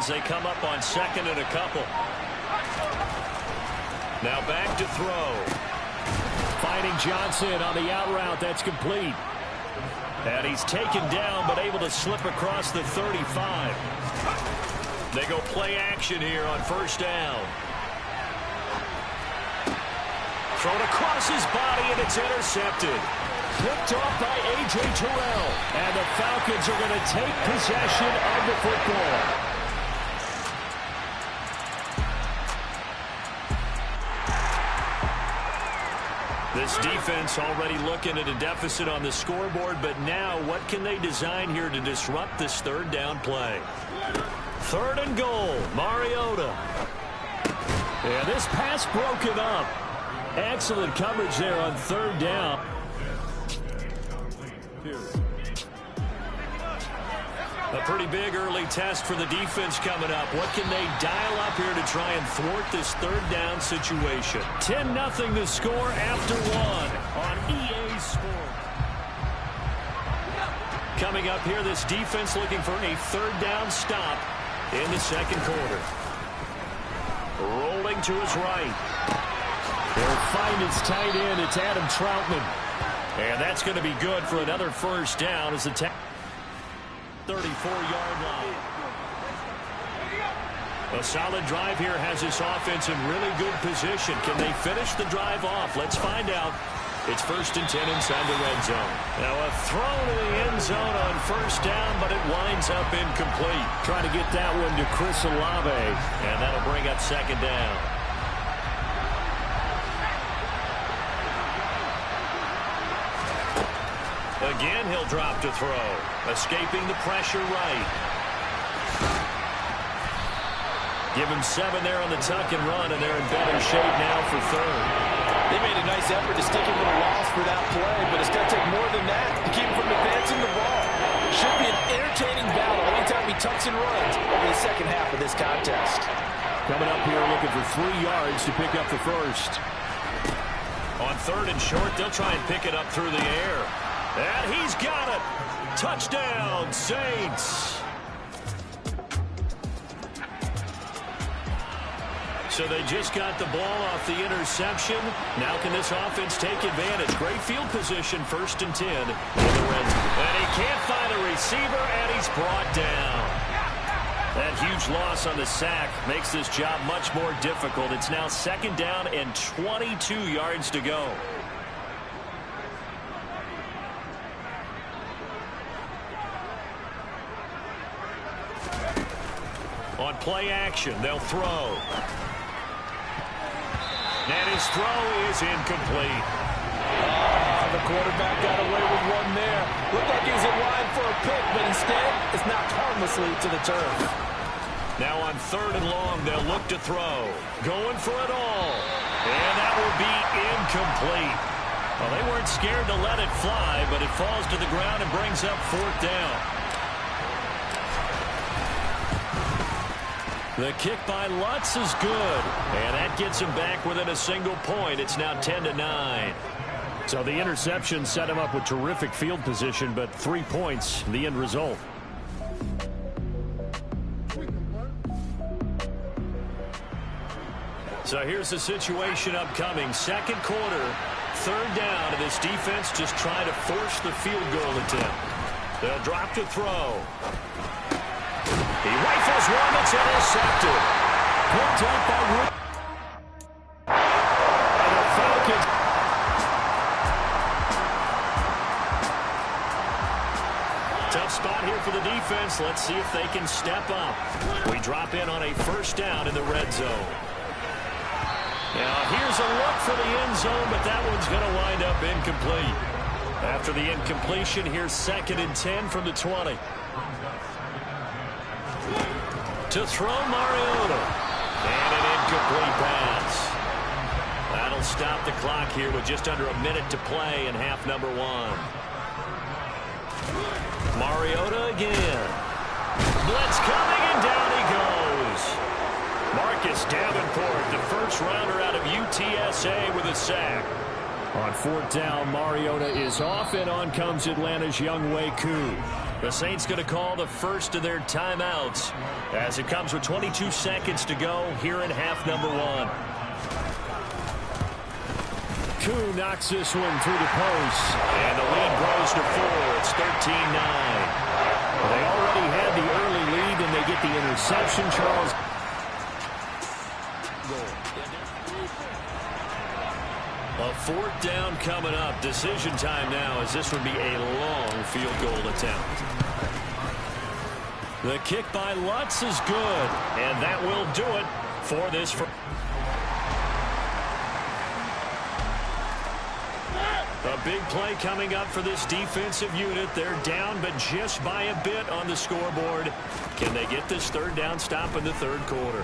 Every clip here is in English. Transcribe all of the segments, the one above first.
as they come up on second and a couple. Now back to throw. Finding Johnson on the out route. That's complete. And he's taken down but able to slip across the 35. They go play action here on first down. Thrown across his body, and it's intercepted. Picked off by A.J. Terrell. And the Falcons are going to take possession of the football. This defense already looking at a deficit on the scoreboard, but now what can they design here to disrupt this third down play? Third and goal, Mariota. And this pass broken up. Excellent coverage there on third down. A pretty big early test for the defense coming up. What can they dial up here to try and thwart this third down situation? 10-0 the score after one on EA Sports. Coming up here, this defense looking for a third down stop in the second quarter. Rolling to his right. He'll find his tight end. It's Adam Troutman. And that's going to be good for another first down as the 34-yard line. A solid drive here has this offense in really good position. Can they finish the drive off? Let's find out. It's 1st and 10 inside the red zone. Now a throw to the end zone on first down, but it winds up incomplete. Trying to get that one to Chris Olave, and that'll bring up second down. Again, he'll drop to throw. Escaping the pressure right. Give him 7 there on the tuck and run, and they're in better shape now for third. They made a nice effort to stick him with a loss for that play, but it's going to take more than that to keep him from advancing the ball. Should be an entertaining battle anytime he tucks and runs over the second half of this contest. Coming up here looking for 3 yards to pick up the first. On third and short, they'll try and pick it up through the air. And he's got it. Touchdown, Saints. So they just got the ball off the interception. Now can this offense take advantage? Great field position, 1st and 10 in the red zone. And he can't find a receiver, and he's brought down. That huge loss on the sack makes this job much more difficult. It's now 2nd down and 22 yards to go. On play action, they'll throw. And his throw is incomplete. The quarterback got away with one there. Looked like he was in line for a pick, but instead it's knocked harmlessly to the turf. Now on third and long, they'll look to throw. Going for it all. And that will be incomplete. Well, they weren't scared to let it fly, but it falls to the ground and brings up 4th down. The kick by Lutz is good, and that gets him back within a single point. It's now 10-9. So the interception set him up with terrific field position, but 3 points, the end result. So here's the situation upcoming. Second quarter, 3rd down, and this defense just trying to force the field goal attempt. They'll drop to throw. He rifles one that's intercepted. Picked up by Wood. And the Falcons. Tough spot here for the defense. Let's see if they can step up. We drop in on a 1st down in the red zone. Now here's a look for the end zone, but that one's going to wind up incomplete. After the incompletion, here's 2nd and 10 from the 20. To throw Mariota. And an incomplete pass. That'll stop the clock here with just under a minute to play in half number 1. Mariota again. Blitz coming, and down he goes. Marcus Davenport, the first rounder out of UTSA, with a sack. On 4th down, Mariota is off, and on comes Atlanta's Younghoe Koo. The Saints going to call the first of their timeouts as it comes with 22 seconds to go here in half number one. Koo knocks this one through the post, and the lead grows to 4. It's 13-9. They already had the early lead, and they get the interception, Charles. A fourth down coming up. Decision time now, as this would be a long field goal attempt. The kick by Lutz is good, and that will do it for this. A big play coming up for this defensive unit. They're down, but just by a bit on the scoreboard. Can they get this third down stop in the third quarter?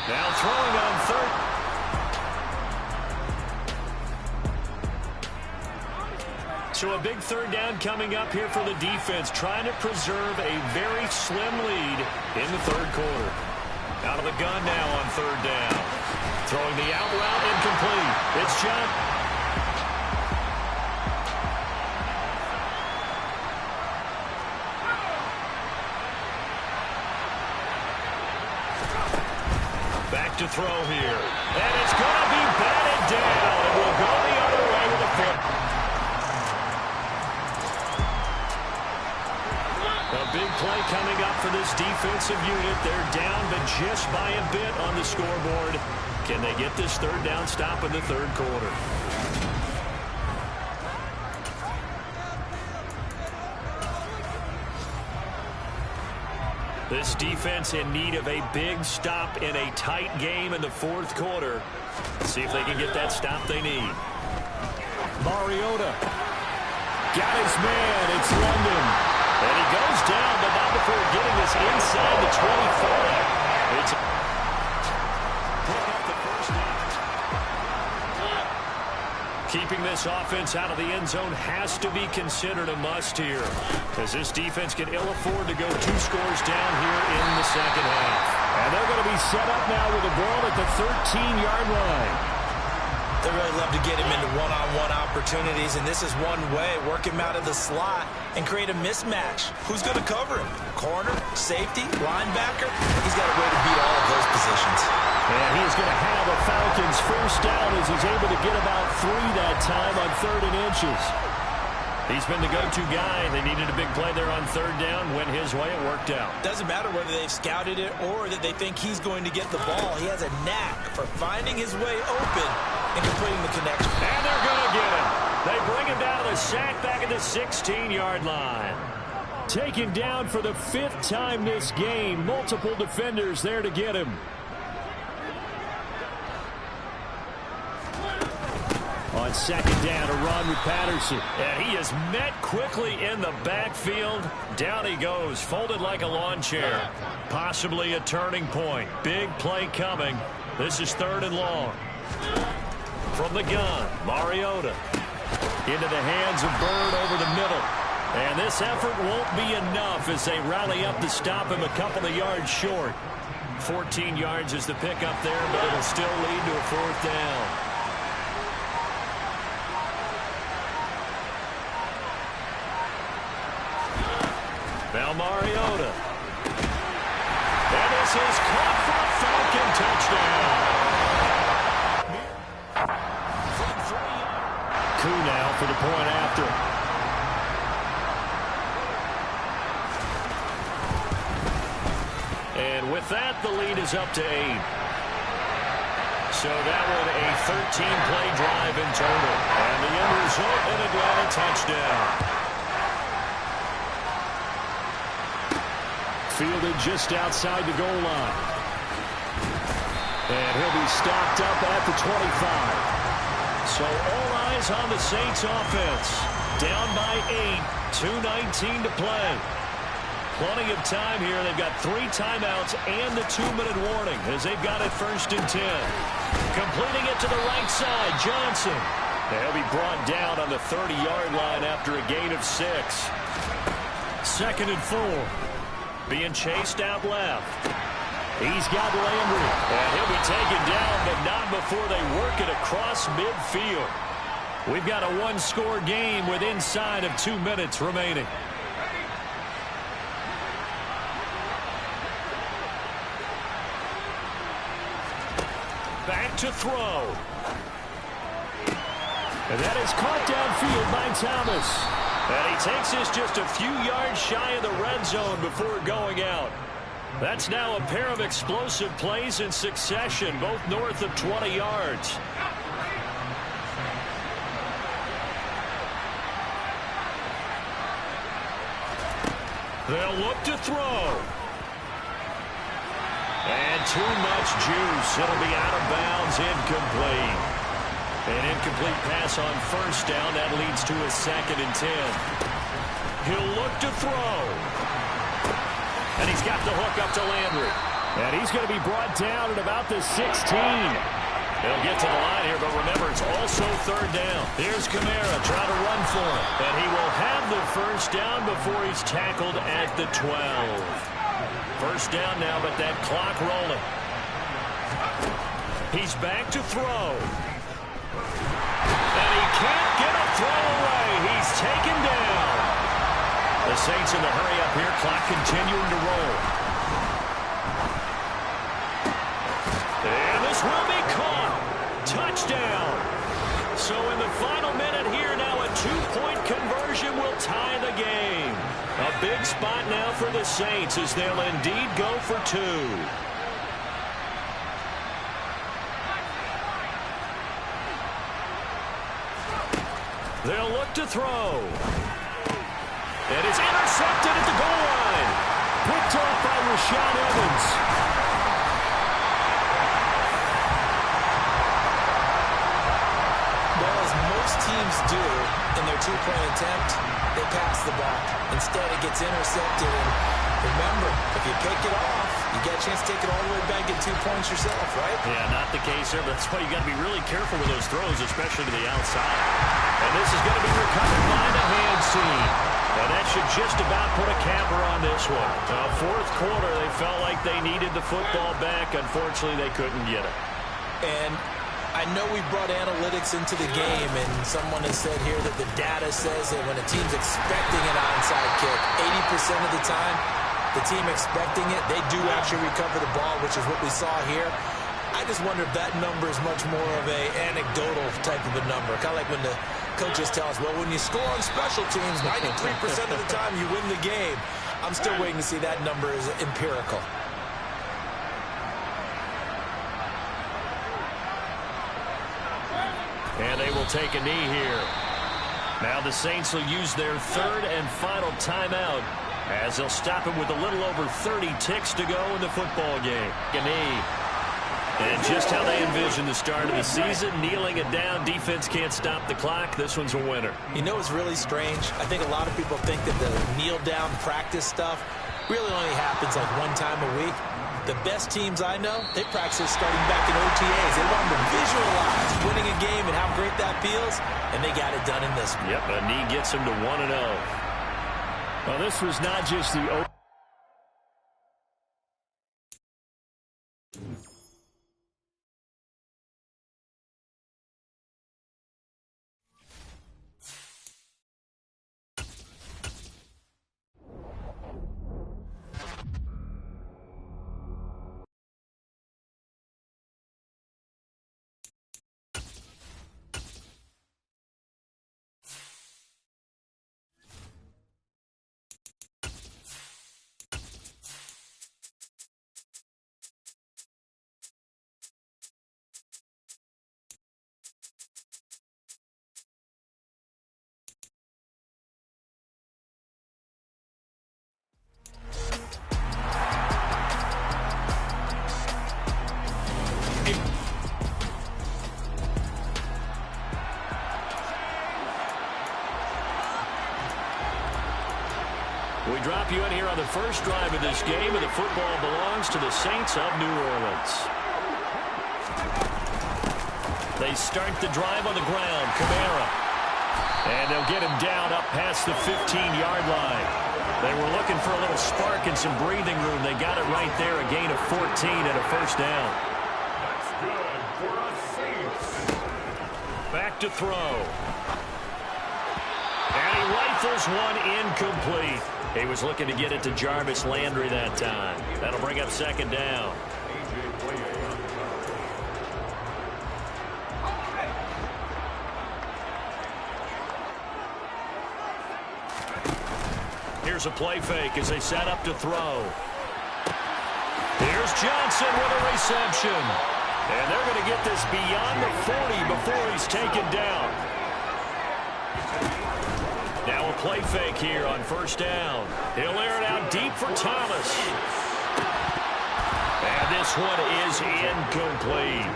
Now throwing on third. So a big third down coming up here for the defense, trying to preserve a very slim lead in the third quarter. Out of the gun now on third down. Throwing the out route, incomplete. It's John. Back to throw here. And it's going to be batted down. It will go the other way with a foot. A big play coming up for this defensive unit. They're down, but just by a bit on the scoreboard. Can they get this third down stop in the third quarter? This defense in need of a big stop in a tight game in the fourth quarter. See if they can get that stop they need. Mariota got his man. It's London. And he goes down, but not before getting this inside the 25. It's keeping this offense out of the end zone has to be considered a must here, as this defense can ill afford to go 2 scores down here in the second half. And they're going to be set up now with the ball at the 13-yard line. They really love to get him into one-on-one opportunities, and this is one way. Work him out of the slot and create a mismatch. Who's going to cover him? Corner, safety, linebacker? He's got a way to beat all of those positions. And he's going to have a Falcons first down as he's able to get about 3 that time on 3rd and inches. He's been the go-to guy. They needed a big play there on 3rd down. Went his way. It worked out. Doesn't matter whether they've scouted it or that they think he's going to get the ball. He has a knack for finding his way open and completing the connection. And they're going to get him. They bring him down to the sack back at the 16-yard line. Taken down for the 5th time this game. Multiple defenders there to get him. On 2nd down, a run with Patterson. And he is met quickly in the backfield. Down he goes, folded like a lawn chair. Possibly a turning point. Big play coming. This is 3rd and long. From the gun, Mariota. Into the hands of Bird over the middle. And this effort won't be enough as they rally up to stop him a couple of yards short. 14 yards is the pickup there, but it'll still lead to a 4th down. Now Mariota. And this is caught for a Falcon touchdown. Koo now for the point after. And with that, the lead is up to 8. So that one a 13-play drive in total. And the end result, an Atlanta touchdown. Fielded just outside the goal line. And he'll be stopped up at the 25. So all eyes on the Saints offense. Down by 8. 2:19 to play. Plenty of time here. They've got 3 timeouts and the 2-minute warning as they've got it 1st and 10. Completing it to the right side, Johnson. And he'll be brought down on the 30-yard line after a gain of 6. 2nd and 4. Being chased out left. He's got Landry. And he'll be taken down, but not before they work it across midfield. We've got a one-score game with inside of 2 minutes remaining. Back to throw. And that is caught downfield by Thomas. And he takes this just a few yards shy of the red zone before going out. That's now a pair of explosive plays in succession, both north of 20 yards. They'll look to throw. And too much juice. It'll be out of bounds, incomplete. An incomplete pass on first down. That leads to a 2nd and 10. He'll look to throw. And he's got the hook up to Landry. And he's going to be brought down at about the 16. They'll get to the line here, but remember, it's also 3rd down. Here's Kamara trying to run for him. And he will have the first down before he's tackled at the 12. First down now, but that clock rolling. He's back to throw. And he can't get a throw away. He's taken down. The Saints in the hurry up here. Clock continuing to roll. And this will be caught. Touchdown. So in the final minute here now, a 2-point conversion will tie the game. A big spot now for the Saints as they'll indeed go for 2. They'll look to throw. It is intercepted at the goal line. Picked off by Rashaan Evans. Well, as most teams do in their 2-point attempt, they pass the ball. Instead, it gets intercepted. And remember, if you pick it off, you get a chance to take it all the way back and get 2 points yourself, right? Yeah, not the case here, but that's why you got to be really careful with those throws, especially to the outside. And this is going to be recovered by the hands team. And that should just about put a capper on this one. Fourth quarter, they felt like they needed the football back. Unfortunately, they couldn't get it. And I know we brought analytics into the game, and someone has said here that the data says that when a team's expecting an onside kick, 80% of the time, the team expecting it, they do actually recover the ball, which is what we saw here. I just wonder if that number is much more of a anecdotal type of a number. Kind of like when the coaches tell us, well, when you score on special teams, 93% of the time you win the game. I'm still waiting to see that number is empirical. And they will take a knee here. Now the Saints will use their 3rd and final timeout as they'll stop it with a little over 30 ticks to go in the football game. A knee. And just how they envision the start of the season, kneeling it down, defense can't stop the clock. This one's a winner. You know, it's really strange. I think a lot of people think that the kneel-down practice stuff really only happens like 1 time a week. The best teams I know, they practice starting back in OTAs. They want to visualize winning a game and how great that feels, and they got it done in this one. Yep, a knee gets them to 1-0. Well, this was not just the... We drop you in here on the first drive of this game, and the football belongs to the Saints of New Orleans. They start the drive on the ground. Kamara. And they'll get him down up past the 15-yard line. They were looking for a little spark and some breathing room. They got it right there, a gain of 14 and a first down. That's good for a Saints. Back to throw. And he rifles one incomplete. He was looking to get it to Jarvis Landry that time. That'll bring up second down. Here's a play fake as they set up to throw. Here's Johnson with a reception. And they're going to get this beyond the 40 before he's taken down. Now a play fake here on first down. He'll air it out deep for Thomas. And this one is incomplete.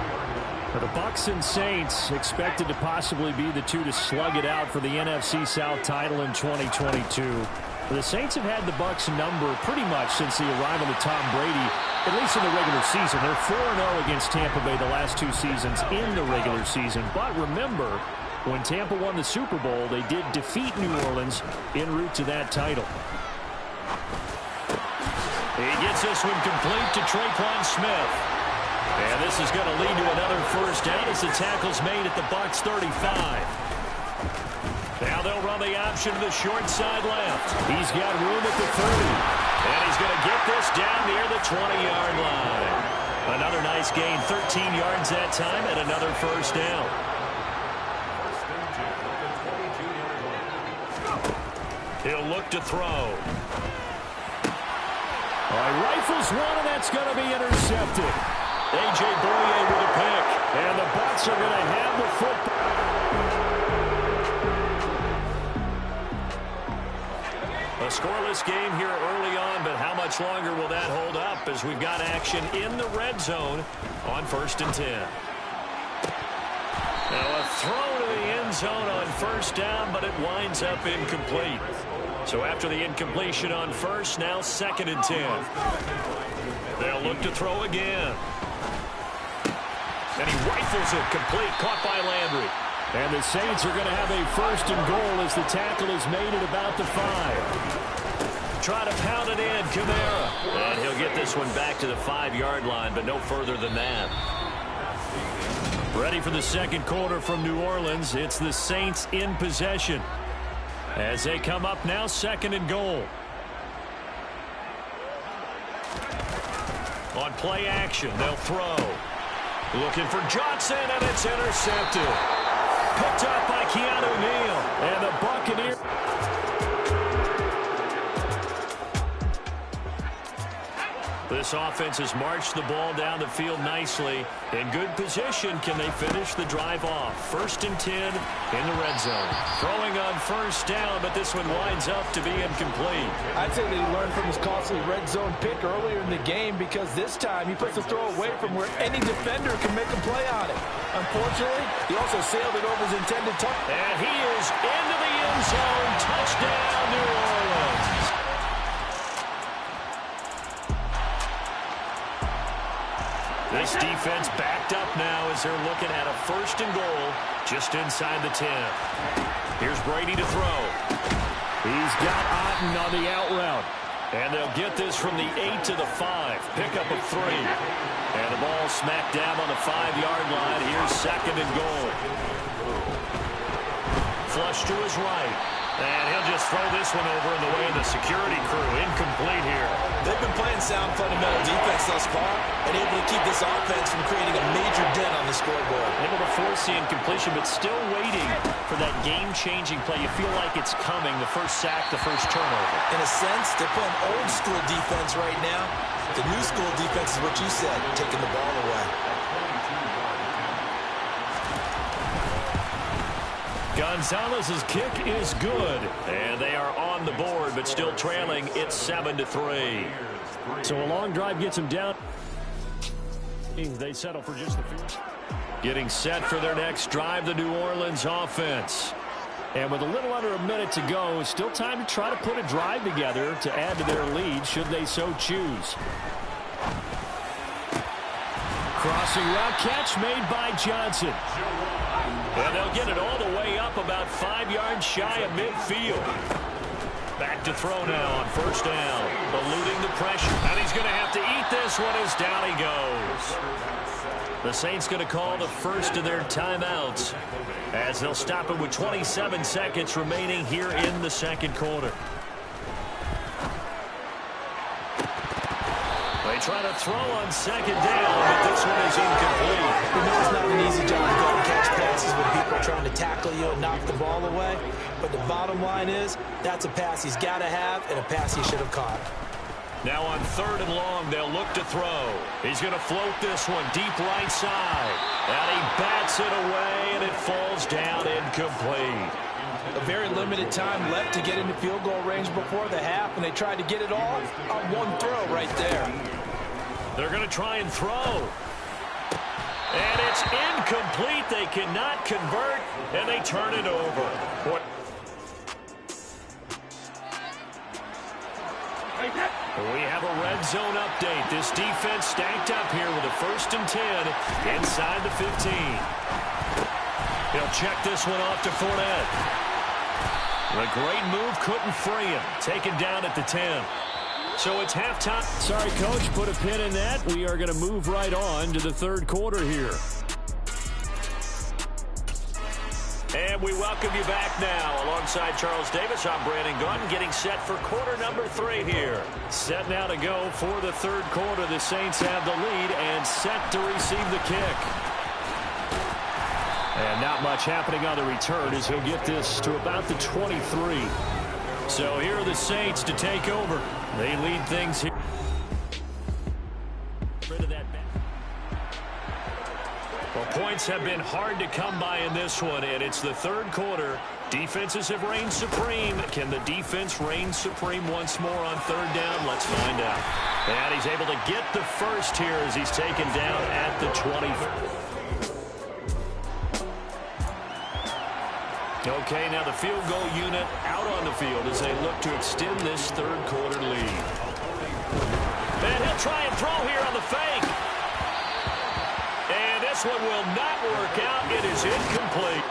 The Bucs and Saints expected to possibly be the two to slug it out for the NFC South title in 2022. The Saints have had the Bucs number pretty much since the arrival of Tom Brady, at least in the regular season. They're 4-0 against Tampa Bay the last two seasons in the regular season. But remember, when Tampa won the Super Bowl, they did defeat New Orleans en route to that title. He gets this one complete to Traquan Smith. And this is going to lead to another first down as the tackle's made at the Bucs 35. Now they'll run the option to the short side left. He's got room at the 30. And he's going to get this down near the 20-yard line. Another nice gain, 13 yards that time, and another first down. He'll look to throw. Rifles one, and that's going to be intercepted. A.J. Boye with a pick. And the Bucs are going to have the football. A scoreless game here early on, but how much longer will that hold up as we've got action in the red zone on 1st and 10. Now a throw to the end zone on first down, but it winds up incomplete. So after the incompletion on first, now 2nd and 10. They'll look to throw again. And he rifles it complete, caught by Landry. And the Saints are going to have a 1st and goal as the tackle is made at about the 5. Try to pound it in, Kamara. And he'll get this one back to the 5-yard line, but no further than that. Ready for the second quarter from New Orleans. It's the Saints in possession as they come up now 2nd and goal. On play action, they'll throw. Looking for Johnson, and it's intercepted. Picked up by Keanu Neal. And the Buccaneers. This offense has marched the ball down the field nicely. In good position, can they finish the drive off? 1st and 10 in the red zone. Throwing on first down, but this one winds up to be incomplete. I'd say that he learned from his costly red zone pick earlier in the game, because this time he puts the throw away from where any defender can make a play on it. Unfortunately, he also sailed it over his intended target. And he is into the end zone. Touchdown, New Orleans. This defense backed up now as they're looking at a 1st and goal just inside the 10. Here's Brady to throw. He's got Otten on the out route. And they'll get this from the 8 to the 5. Pickup of 3. And the ball smacked down on the 5-yard line. Here's 2nd and goal. Flush to his right. And he'll just throw this one over in the way of the security crew. Incomplete here. They've been playing sound fundamental defense thus far and able to keep this offense from creating a major dent on the scoreboard. Able to force the incompletion, but still waiting for that game-changing play. You feel like it's coming, the first sack, the first turnover. In a sense, they're playing old-school defense right now. The new-school defense is what you said, taking the ball away. Gonzalez's kick is good, and they are on the board, but still trailing. It's 7-3. So a long drive gets them down. They settle for just the field. Getting set for their next drive, the New Orleans offense. And with a little under a minute to go, it's still time to try to put a drive together to add to their lead, should they so choose. Crossing route catch made by Johnson. And they'll get it all the way up about 5 yards shy of midfield. Back to throw now on first down. Eluding the pressure. And he's going to have to eat this one as down he goes. The Saints going to call the first of their timeouts as they'll stop it with 27 seconds remaining here in the second quarter. They try to throw on second down, but this one is incomplete. You know it's not an easy job to go and catch passes when people are trying to tackle you and knock the ball away. But the bottom line is, that's a pass he's got to have and a pass he should have caught. Now on 3rd and long, they'll look to throw. He's going to float this one deep right side. And he bats it away, and it falls down incomplete. A very limited time left to get into field goal range before the half, and they tried to get it all on one throw right there. They're going to try and throw. And it's incomplete. They cannot convert, and they turn it over. What? We have a red zone update. This defense stacked up here with a 1st and 10 inside the 15. He'll check this one off to Fournette. The great move couldn't free him. Taken down at the 10. So it's halftime. Sorry, Coach, put a pin in that. We are going to move right on to the 3rd quarter here. And we welcome you back now. Alongside Charles Davis, I'm Brandon Gunn, getting set for quarter number 3 here. Set now to go for the 3rd quarter. The Saints have the lead and set to receive the kick. And not much happening on the return as he'll get this to about the 23. So here are the Saints to take over. They lead things here. Rid of that back. Well, points have been hard to come by in this one, and it's the 3rd quarter. Defenses have reigned supreme. Can the defense reign supreme once more on 3rd down? Let's find out. And he's able to get the first here as he's taken down at the 20. Okay, now the field goal unit out on the field as they look to extend this 3rd quarter lead. And he'll try and throw here on the fake. And this one will not work out. It is incomplete.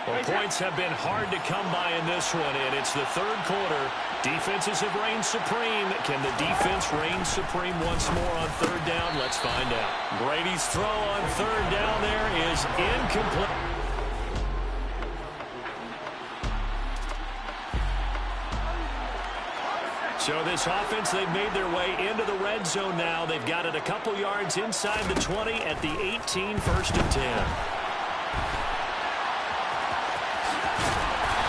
Well, points have been hard to come by in this one, and it's the 3rd quarter. Defenses have reigned supreme. Can the defense reign supreme once more on 3rd down? Let's find out. Brady's throw on 3rd down there is incomplete. So this offense, they've made their way into the red zone now. They've got it a couple yards inside the 20 at the 18, 1st and 10.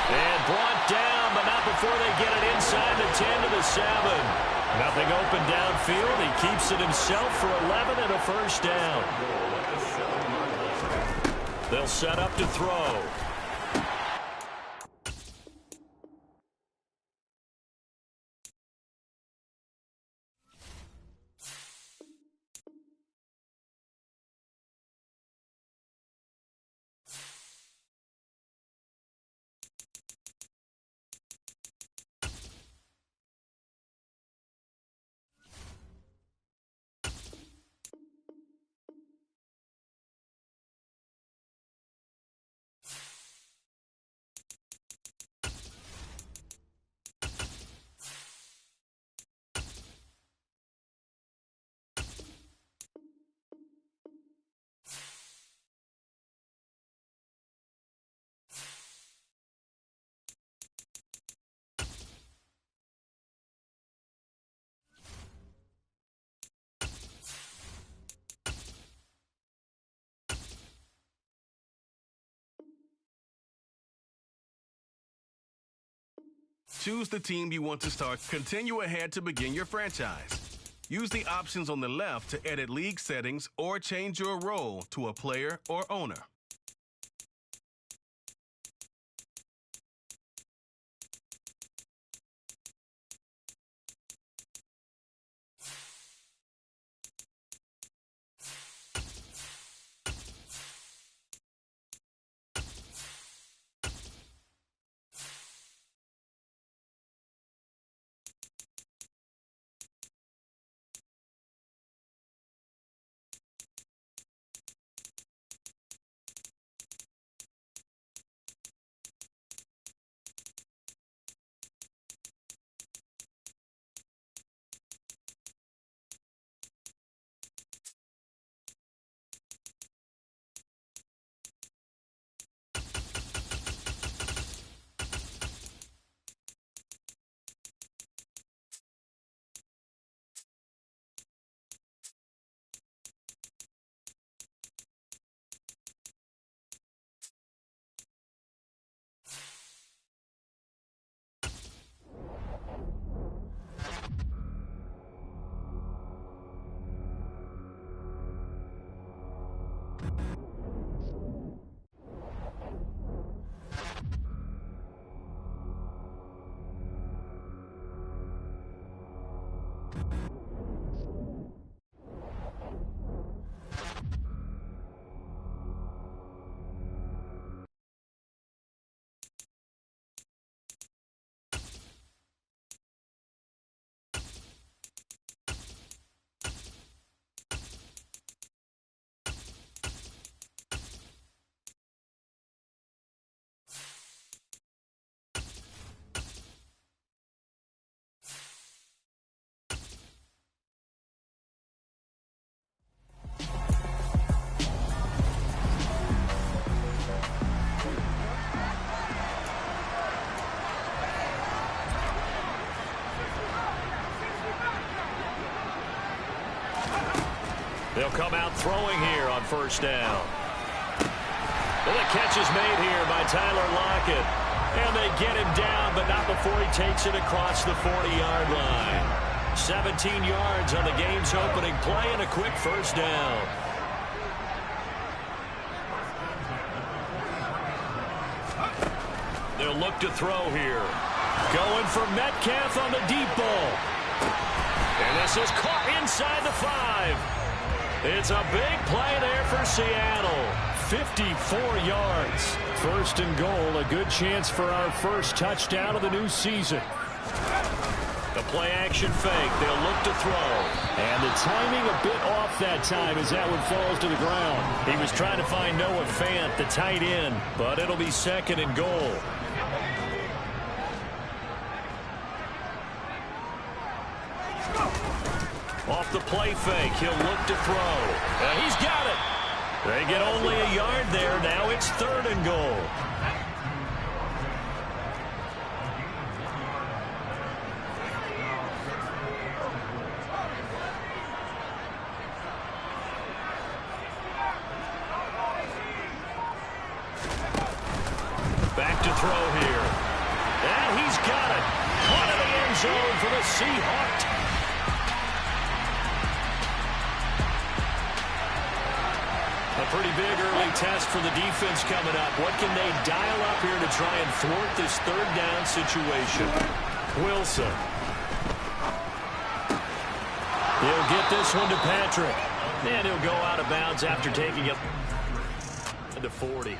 And brought down, but not before they get it inside the 10 to the 7. Nothing open downfield. He keeps it himself for 11 and a 1st down. They'll set up to throw. Choose the team you want to start. Continue ahead to begin your franchise. Use the options on the left to edit league settings or change your role to a player or owner. They'll come out throwing here on first down. And the catch is made here by Tyler Lockett. And they get him down, but not before he takes it across the 40-yard line. 17 yards on the game's opening play and a quick first down. They'll look to throw here. Going for Metcalf on the deep ball. And this is caught inside the 5. It's a big play there for Seattle. 54 yards. First and goal, a good chance for our first touchdown of the new season. The play action fake. They'll look to throw. And the timing a bit off that time as that one falls to the ground. He was trying to find Noah Fant, the tight end, but it'll be second and goal. Off the play fake, he'll look to throw. And he's got it. They get only a yard there. Now it's third and goal. Back to throw here. And he's got it. Caught in the end zone for the Seahawks. A pretty big early test for the defense coming up. What can they dial up here to try and thwart this third down situation? Wilson. He'll get this one to Patrick. And he'll go out of bounds after taking it to 40.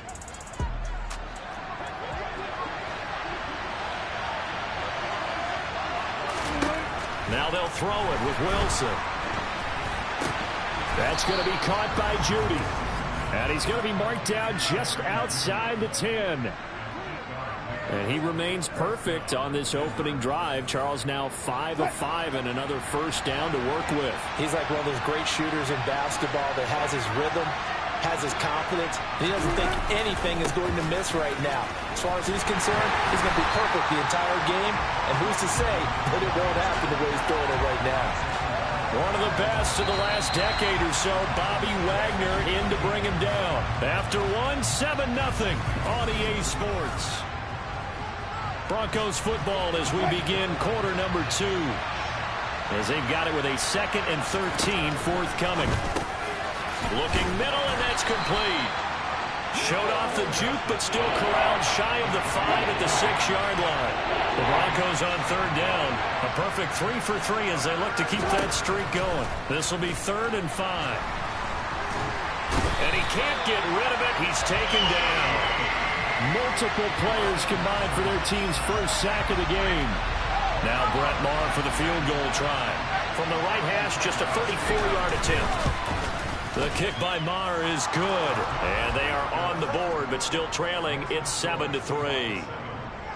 Now they'll throw it with Wilson. That's going to be caught by Judy. And he's going to be marked down just outside the 10. And he remains perfect on this opening drive. Charles now 5 of 5 and another first down to work with. He's like one of those great shooters in basketball that has his rhythm, has his confidence. He doesn't think anything is going to miss right now. As far as he's concerned, he's going to be perfect the entire game. And who's to say that it won't happen the way he's throwing it right now? One of the best of the last decade or so, Bobby Wagner in to bring him down. After one, 7-0 on EA Sports. Broncos football as we begin quarter number 2. As they've got it with a 2nd and 13 forthcoming. Looking middle, and that's complete. Showed off the juke, but still corralled shy of the 5 at the 6-yard line. The Broncos on third down. A perfect 3 for 3 as they look to keep that streak going. This will be 3rd and 5. And he can't get rid of it. He's taken down. Multiple players combined for their team's first sack of the game. Now Brett Maher for the field goal try. From the right hash, just a 34-yard attempt. The kick by Maher is good. And they are on the board, but still trailing. It's 7-3.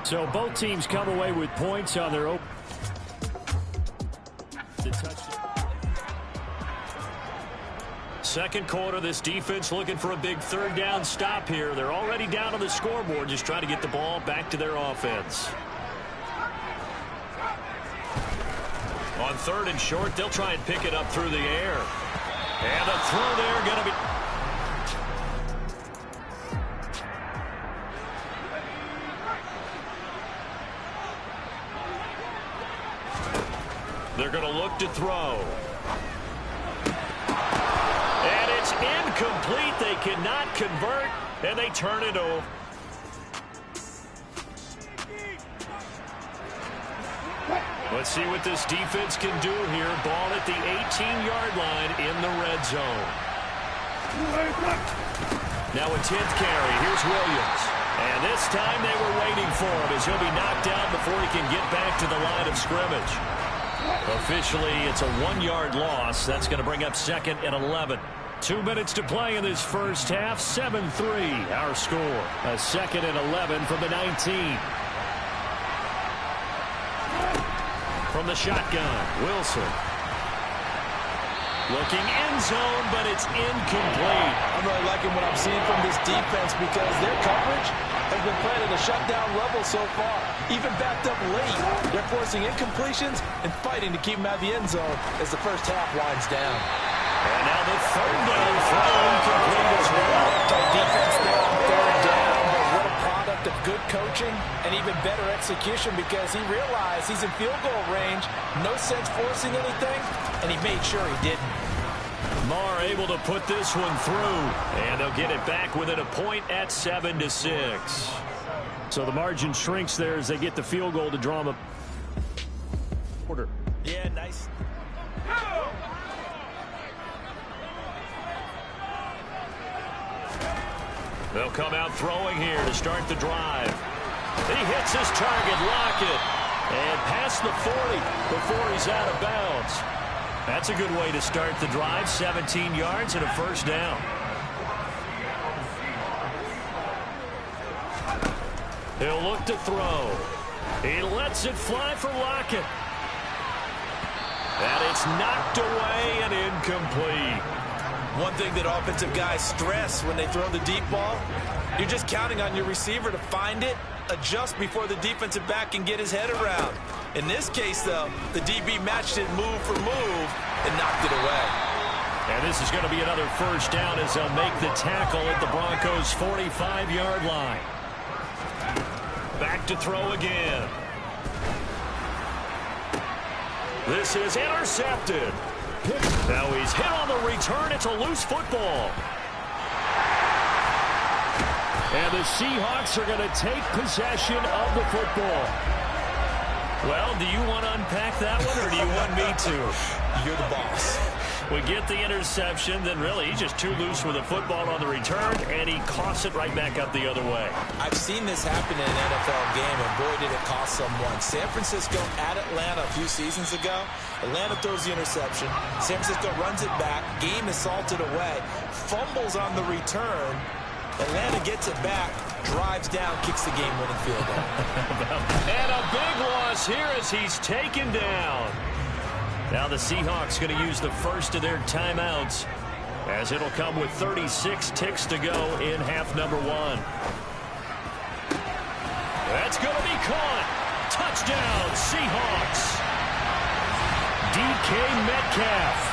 So both teams come away with points on their open. Second quarter, this defense looking for a big third down stop here. They're already down on the scoreboard, just trying to get the ball back to their offense. On 3rd and short, they'll try and pick it up through the air. And the throw there going to be... They're going to look to throw. And it's incomplete. They cannot convert, and they turn it over. Let's see what this defense can do here. Ball at the 18-yard line in the red zone. Now a 10th carry. Here's Williams. And this time they were waiting for him as he'll be knocked down before he can get back to the line of scrimmage. Officially, it's a 1-yard loss. That's going to bring up 2nd and 11. 2 minutes to play in this first half. 7-3 our score. A 2nd and 11 from the 19. From the shotgun, Wilson. Looking end zone, but it's incomplete. I'm really liking what I'm seeing from this defense because their coverage has been playing at a shutdown level so far. Even backed up late, they're forcing incompletions and fighting to keep them out of the end zone as the first half winds down. And now the third down throw incomplete as well. Tight defense there on third down, but what a product of good coaching and even better execution because he realized he's in field goal range, no sense forcing anything, and he made sure he didn't. Marr able to put this one through, and they'll get it back within a point at 7-6. So the margin shrinks there as they get the field goal to draw them a quarter. Yeah, nice. They'll come out throwing here to start the drive. He hits his target, Lockett, and past the 40 before he's out of bounds. That's a good way to start the drive, 17 yards and a first down. He'll look to throw. He lets it fly for Lockett. And it's knocked away and incomplete. One thing that offensive guys stress when they throw the deep ball, you're just counting on your receiver to find it, adjust before the defensive back can get his head around. In this case, though, the DB matched it move for move and knocked it away. And this is going to be another first down as they'll make the tackle at the Broncos' 45-yard line. Back to throw again. This is intercepted. Now he's hit on the return. It's a loose football. And the Seahawks are going to take possession of the football. Well, do you want to unpack that one, or do you want me to? You're the boss. We get the interception, then really he's just too loose with the football on the return, and he coughs it right back up the other way. I've seen this happen in an NFL game, and boy, did it cost someone. San Francisco at Atlanta a few seasons ago. Atlanta throws the interception. San Francisco runs it back. Game is salted away. Fumbles on the return. Atlanta gets it back, drives down, kicks the game-winning field goal. And a big loss here as he's taken down. Now the Seahawks going to use the first of their timeouts as it'll come with 36 ticks to go in half number one. That's going to be caught. Touchdown, Seahawks. DK Metcalf.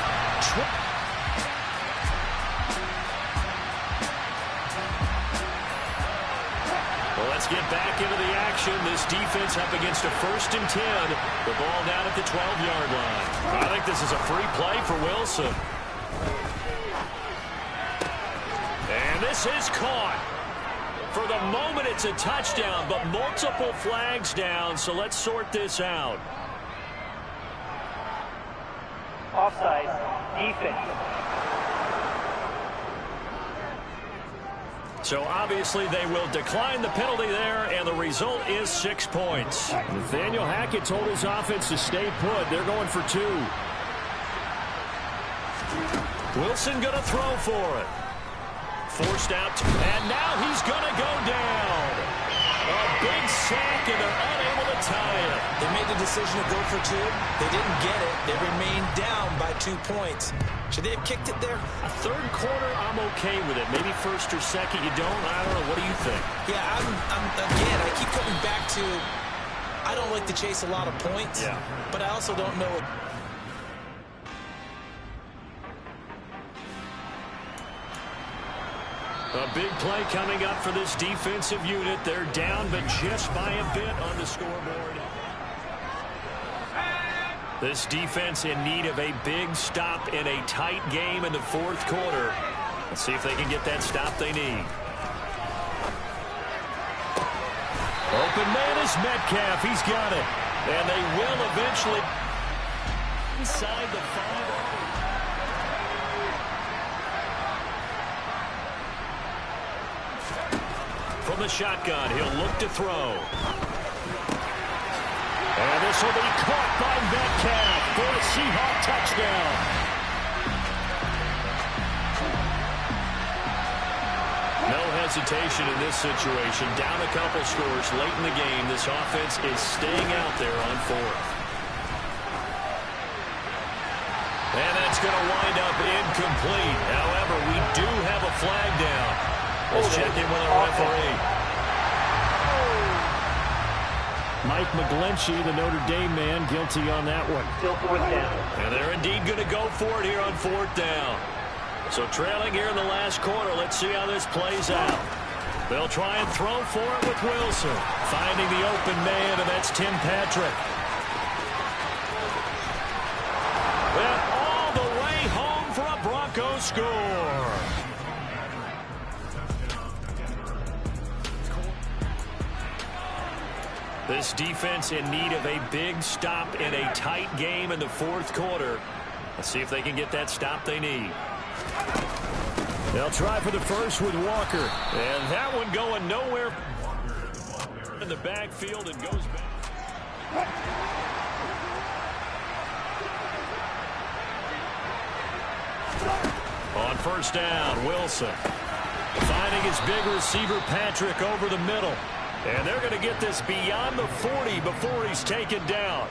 Well, let's get back into the action. This defense up against a 1st and 10. The ball down at the 12-yard line. I think this is a free play for Wilson. And this is caught. For the moment, it's a touchdown, but multiple flags down, so let's sort this out. Offside, defense. So obviously they will decline the penalty there, and the result is 6 points. Nathaniel Hackett told his offense to stay put. They're going for 2. Wilson going to throw for it. Forced out, and now he's going to go down. A big sack, and they're unable to tie it. They made the decision to go for 2. They didn't get it. They remained down by 2 points. Should they have kicked it there? A third quarter, I'm okay with it. Maybe first or second, you don't. I don't know. What do you think? Yeah, again, I keep coming back to I don't like to chase a lot of points, but I also don't know. A big play coming up for this defensive unit. They're down, but just by a bit on the scoreboard. This defense in need of a big stop in a tight game in the 4th quarter. Let's see if they can get that stop they need. Open man is Metcalf. He's got it. And they will eventually inside the 5. From the shotgun, he'll look to throw. And this will be caught by Metcalf for a Seahawk touchdown. No hesitation in this situation. Down a couple scores late in the game. This offense is staying out there on 4th. And that's going to wind up incomplete. However, we do have a flag down. Let's check in with our referee. Mike McGlinchey, the Notre Dame man, guilty on that one. Still fourth down. And they're indeed going to go for it here on fourth down. So trailing here in the last quarter. Let's see how this plays out. They'll try and throw for it with Wilson. Finding the open man, and that's Tim Patrick. And all the way home for a Broncos score. This defense in need of a big stop in a tight game in the fourth quarter. Let's see if they can get that stop they need. They'll try for the first with Walker. And that one going nowhere in the backfield and goes back. On first down, Wilson. Finding his big receiver, Patrick, over the middle. And they're going to get this beyond the 40 before he's taken down.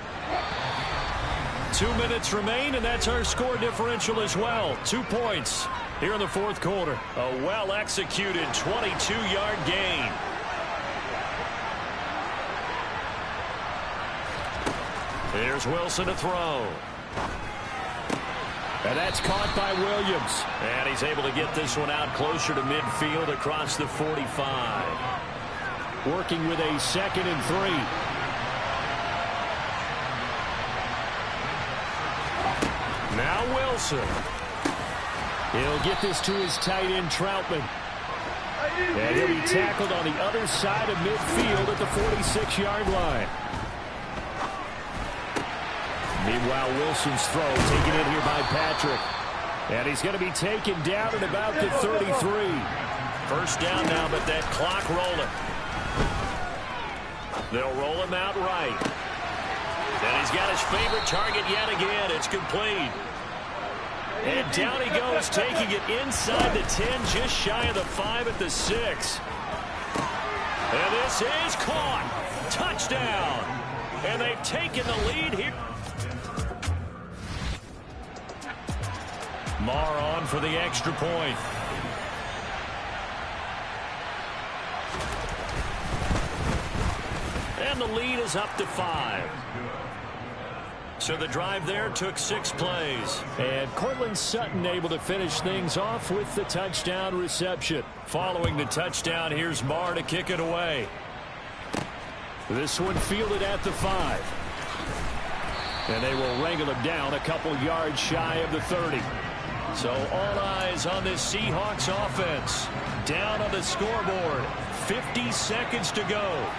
2 minutes remain, and that's our score differential as well. 2 points here in the fourth quarter. A well-executed 22-yard gain. Here's Wilson to throw. And that's caught by Williams. And he's able to get this one out closer to midfield across the 45. Working with a 2nd and 3. Now Wilson. He'll get this to his tight end, Troutman. And he'll be tackled on the other side of midfield at the 46-yard line. Meanwhile, Wilson's throw taken in here by Patrick. And he's going to be taken down at about the 33. First down now, but that clock rolling. They'll roll him out right. And he's got his favorite target yet again. It's complete. And down he goes, taking it inside the 10, just shy of the 5 at the 6. And this is caught. Touchdown. And they've taken the lead here. Marr on for the extra point. And the lead is up to 5. So the drive there took 6 plays. And Cortland Sutton able to finish things off with the touchdown reception. Following the touchdown, here's Marr to kick it away. This one fielded at the 5. And they will wrangle him down a couple yards shy of the 30. So all eyes on this Seahawks offense. Down on the scoreboard. 50 seconds to go.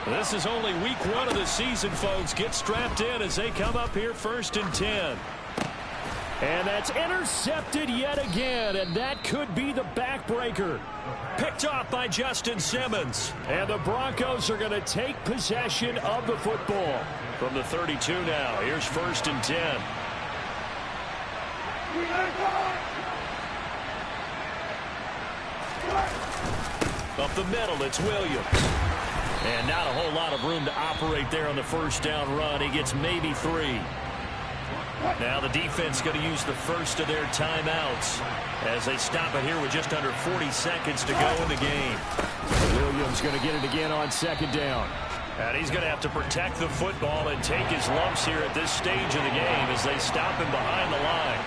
This is only week 1 of the season, folks. Get strapped in as they come up here 1st and 10. And that's intercepted yet again, and that could be the backbreaker. Picked off by Justin Simmons. And the Broncos are going to take possession of the football. From the 32 now, here's 1st and 10. Up the middle, it's Williams. And not a whole lot of room to operate there on the first down run. He gets maybe 3. Now the defense going to use the first of their timeouts as they stop it here with just under 40 seconds to go in the game. Williams going to get it again on 2nd down. And he's going to have to protect the football and take his lumps here at this stage of the game as they stop him behind the line.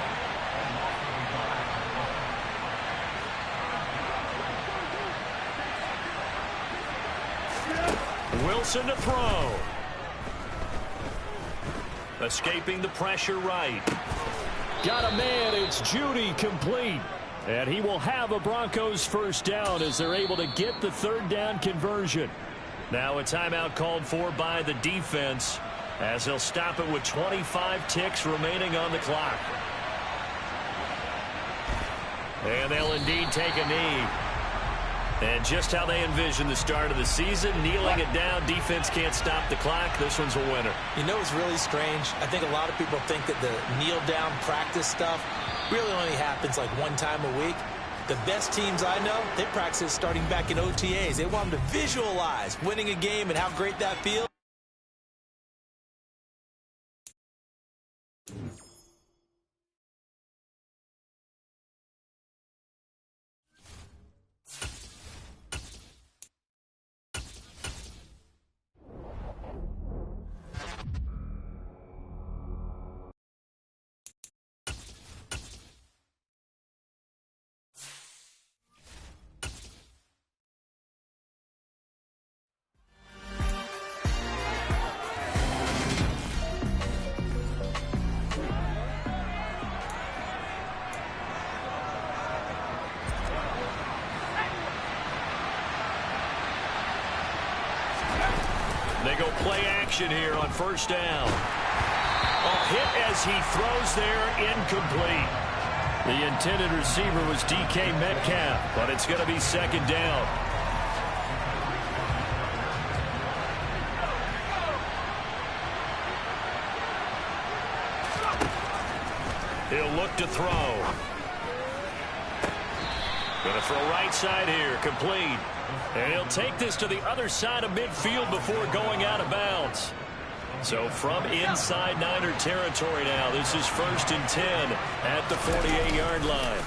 Wilson to throw. Escaping the pressure right. Got a man. It's Judy, complete. And he will have a Broncos first down as they're able to get the 3rd down conversion. Now a timeout called for by the defense as they'll stop it with 25 ticks remaining on the clock. And they'll indeed take a knee. And just how they envision the start of the season, kneeling it down, defense can't stop the clock. This one's a winner. You know, it's really strange. I think a lot of people think that the kneel-down practice stuff really only happens like 1 time a week. The best teams I know, they practice starting back in OTAs. They want them to visualize winning a game and how great that feels. action here on first down. A hit as he throws there, incomplete. The intended receiver was DK Metcalf, but it's going to be second down. He'll look to throw. Going to throw right side here, complete. And he'll take this to the other side of midfield before going out of bounds. So from inside Niner territory now, this is 1st and 10 at the 48-yard line.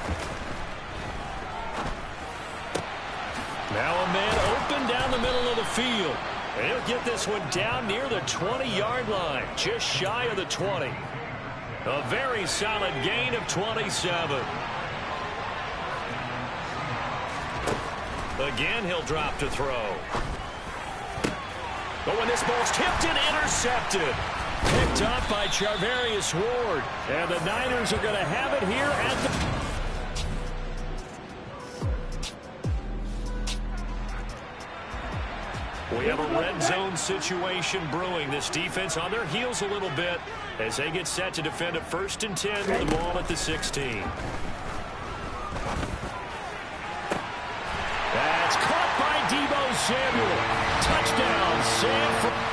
Now a man open down the middle of the field. And he'll get this one down near the 20-yard line, just shy of the 20. A very solid gain of 27. Again, he'll drop to throw. But when this ball's tipped and intercepted. Picked up by Charvarius Ward. And the Niners are going to have it here at the... We have a red zone situation brewing. This defense on their heels a little bit as they get set to defend a 1st and 10 with the ball at the 16. That's caught by Deebo Samuel. Touchdown, San Francisco.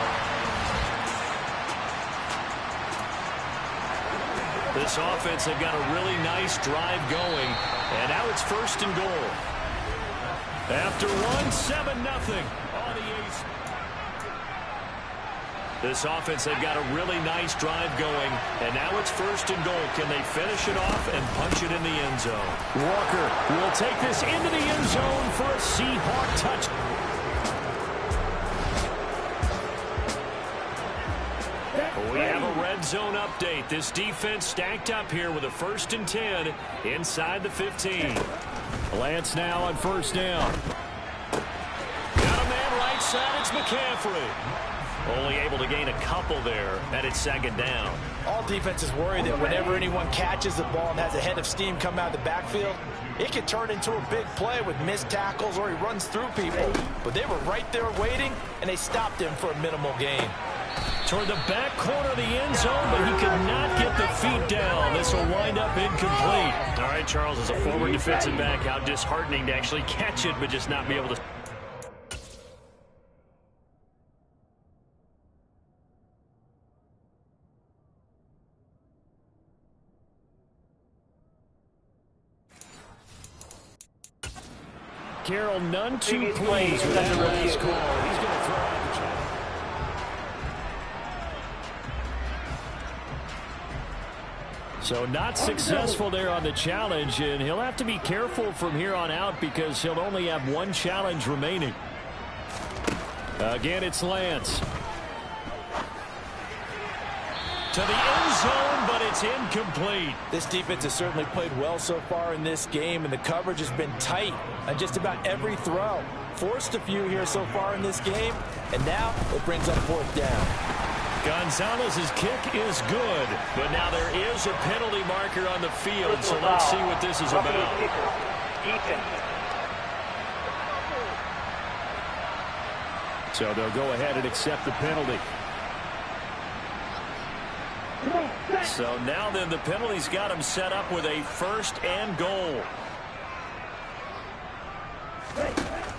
This offense, they've got a really nice drive going. And now it's 1st and goal. After 7-0 on the Ace. This offense, they've got a really nice drive going. And now it's 1st and goal. Can they finish it off and punch it in the end zone? Walker will take this into the end zone for a Seahawk touchdown. We have a red zone update. This defense stacked up here with a 1st and 10 inside the 15. Lance now on 1st down. Got a man right side. It's McCaffrey. Only able to gain a couple there, and it's 2nd down. All defenses worry that whenever anyone catches the ball and has a head of steam come out of the backfield, it can turn into a big play with missed tackles or he runs through people. But they were right there waiting, and they stopped him for a minimal gain. Toward the back corner of the end zone, but he could not get the feet down. This will wind up incomplete. All right, Charles, as a forward defensive back, how disheartening to actually catch it, but just not be able to... Carroll, none too pleased with that last call. He's going to throw out the challenge. So not successful there on the challenge, and he'll have to be careful from here on out because he'll only have 1 challenge remaining. Again, it's Lance. To the end zone, but it's incomplete. This defense has certainly played well so far in this game, and the coverage has been tight on just about every throw. Forced a few here so far in this game, and now it brings up 4th down. Gonzalez's kick is good, but now there is a penalty marker on the field, so let's see what this is about. So they'll go ahead and accept the penalty. So now then the penalty's got him set up with a 1st and goal.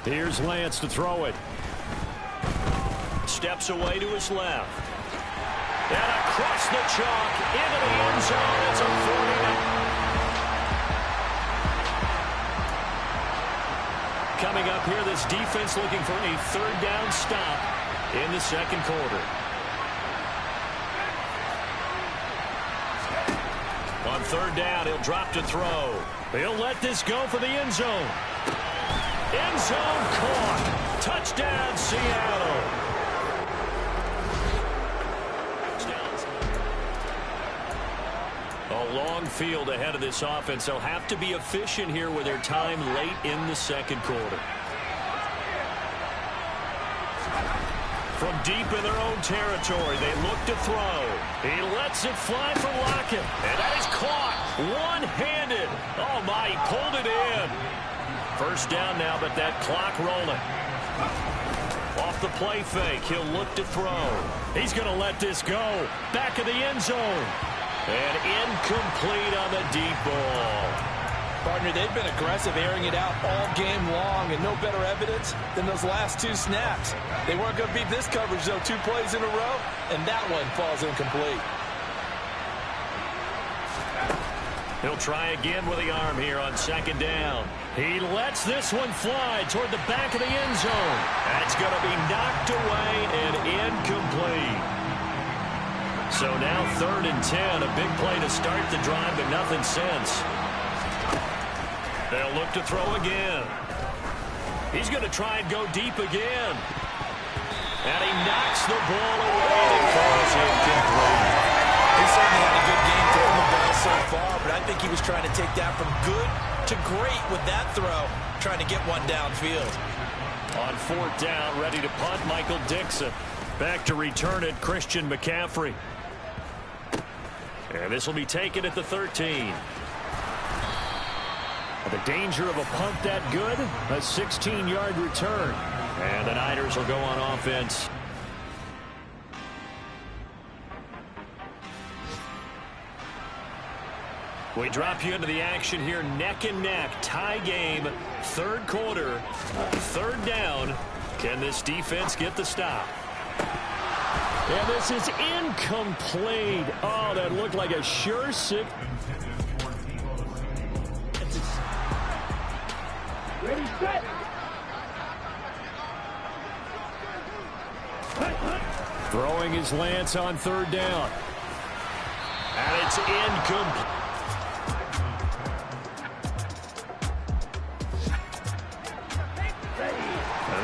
Here's Lance to throw it. Steps away to his left. And across the chalk into the end zone. It's a 49. Coming up here, this defense looking for a 3rd down stop in the 2nd quarter. On 3rd down, he'll drop to throw. He'll let this go for the end zone. End zone caught. Touchdown, Seattle. A long field ahead of this offense. They'll have to be efficient here with their time late in the 2nd quarter. From deep in their own territory, they look to throw. He lets it fly for Lockett. And that is caught one-handed. Oh, my, he pulled it in. 1st down now, but that clock rolling. Off the play fake, he'll look to throw. He's going to let this go. Back of the end zone. And incomplete on the deep ball. Partner, they've been aggressive, airing it out all game long, and no better evidence than those last 2 snaps. They weren't going to beat this coverage, though, 2 plays in a row, and that one falls incomplete. He'll try again with the arm here on second down. He lets this one fly toward the back of the end zone. That's going to be knocked away and incomplete. So now 3rd and 10, a big play to start the drive, but nothing since. They'll look to throw again. He's going to try and go deep again. And he knocks the ball away and it falls incomplete. He certainly had a good game throwing the ball so far, but I think he was trying to take that from good to great with that throw, trying to get one downfield. On 4th down, ready to punt, Michael Dixon. Back to return it, Christian McCaffrey. And this will be taken at the 13. The danger of a punt that good, a 16-yard return. And the Niners will go on offense. We drop you into the action here, neck and neck, tie game, 3rd quarter, 3rd down. Can this defense get the stop? And this is incomplete. Oh, that looked like a sure sit. Ready, set. Throwing his lance on 3rd down. And it's incomplete.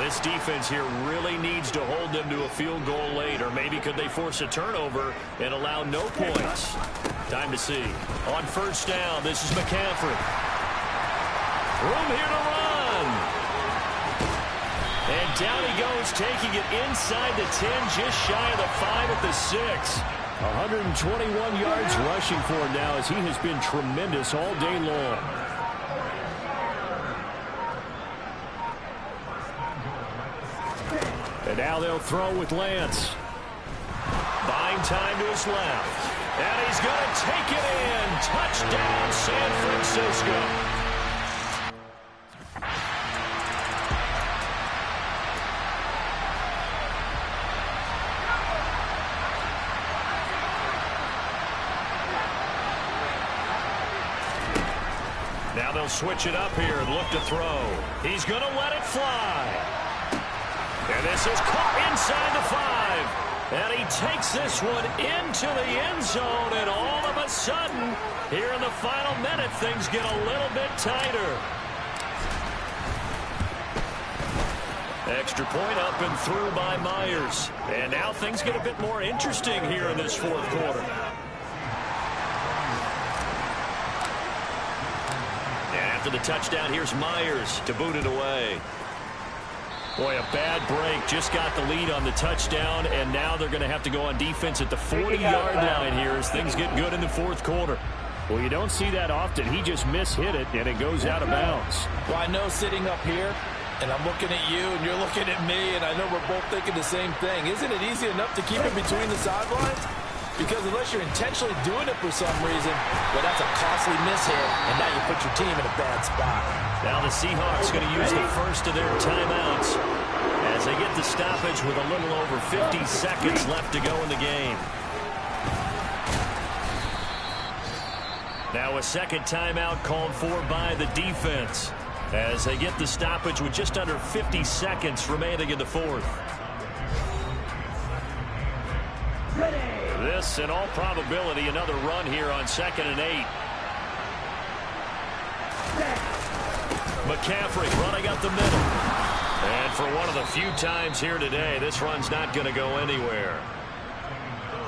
This defense here really needs to hold them to a field goal late, or maybe could they force a turnover and allow no points? Time to see. On 1st down, this is McCaffrey. Room here to run. And down he goes, taking it inside the 10, just shy of the 5 at the 6. 121 yards rushing for him now as he has been tremendous all day long. And now they'll throw with Lance. Buying time to his left. And he's going to take it in. Touchdown, San Francisco. Now they'll switch it up here and look to throw. He's going to let it fly. And this is caught inside the 5. And he takes this one into the end zone. And all of a sudden, here in the final minute, things get a little bit tighter. Extra point up and through by Myers. And now things get a bit more interesting here in this 4th quarter. And after the touchdown, here's Myers to boot it away. Boy, a bad break. Just got the lead on the touchdown, and now they're going to have to go on defense at the 40-yard line here as things get good in the 4th quarter. Well, you don't see that often. He just mishit it, and it goes out of bounds. Well, I know sitting up here, and I'm looking at you, and you're looking at me, and I know we're both thinking the same thing. Isn't it easy enough to keep it between the sidelines? Because unless you're intentionally doing it for some reason, well, that's a costly mishit, and now you put your team in a bad spot. Now the Seahawks going to use the first of their timeouts as they get the stoppage with a little over 50 seconds left to go in the game. Now a second timeout called for by the defense as they get the stoppage with just under 50 seconds remaining in the 4th. This, in all probability, another run here on 2nd and 8. McCaffrey running up the middle. And for one of the few times here today, this run's not going to go anywhere.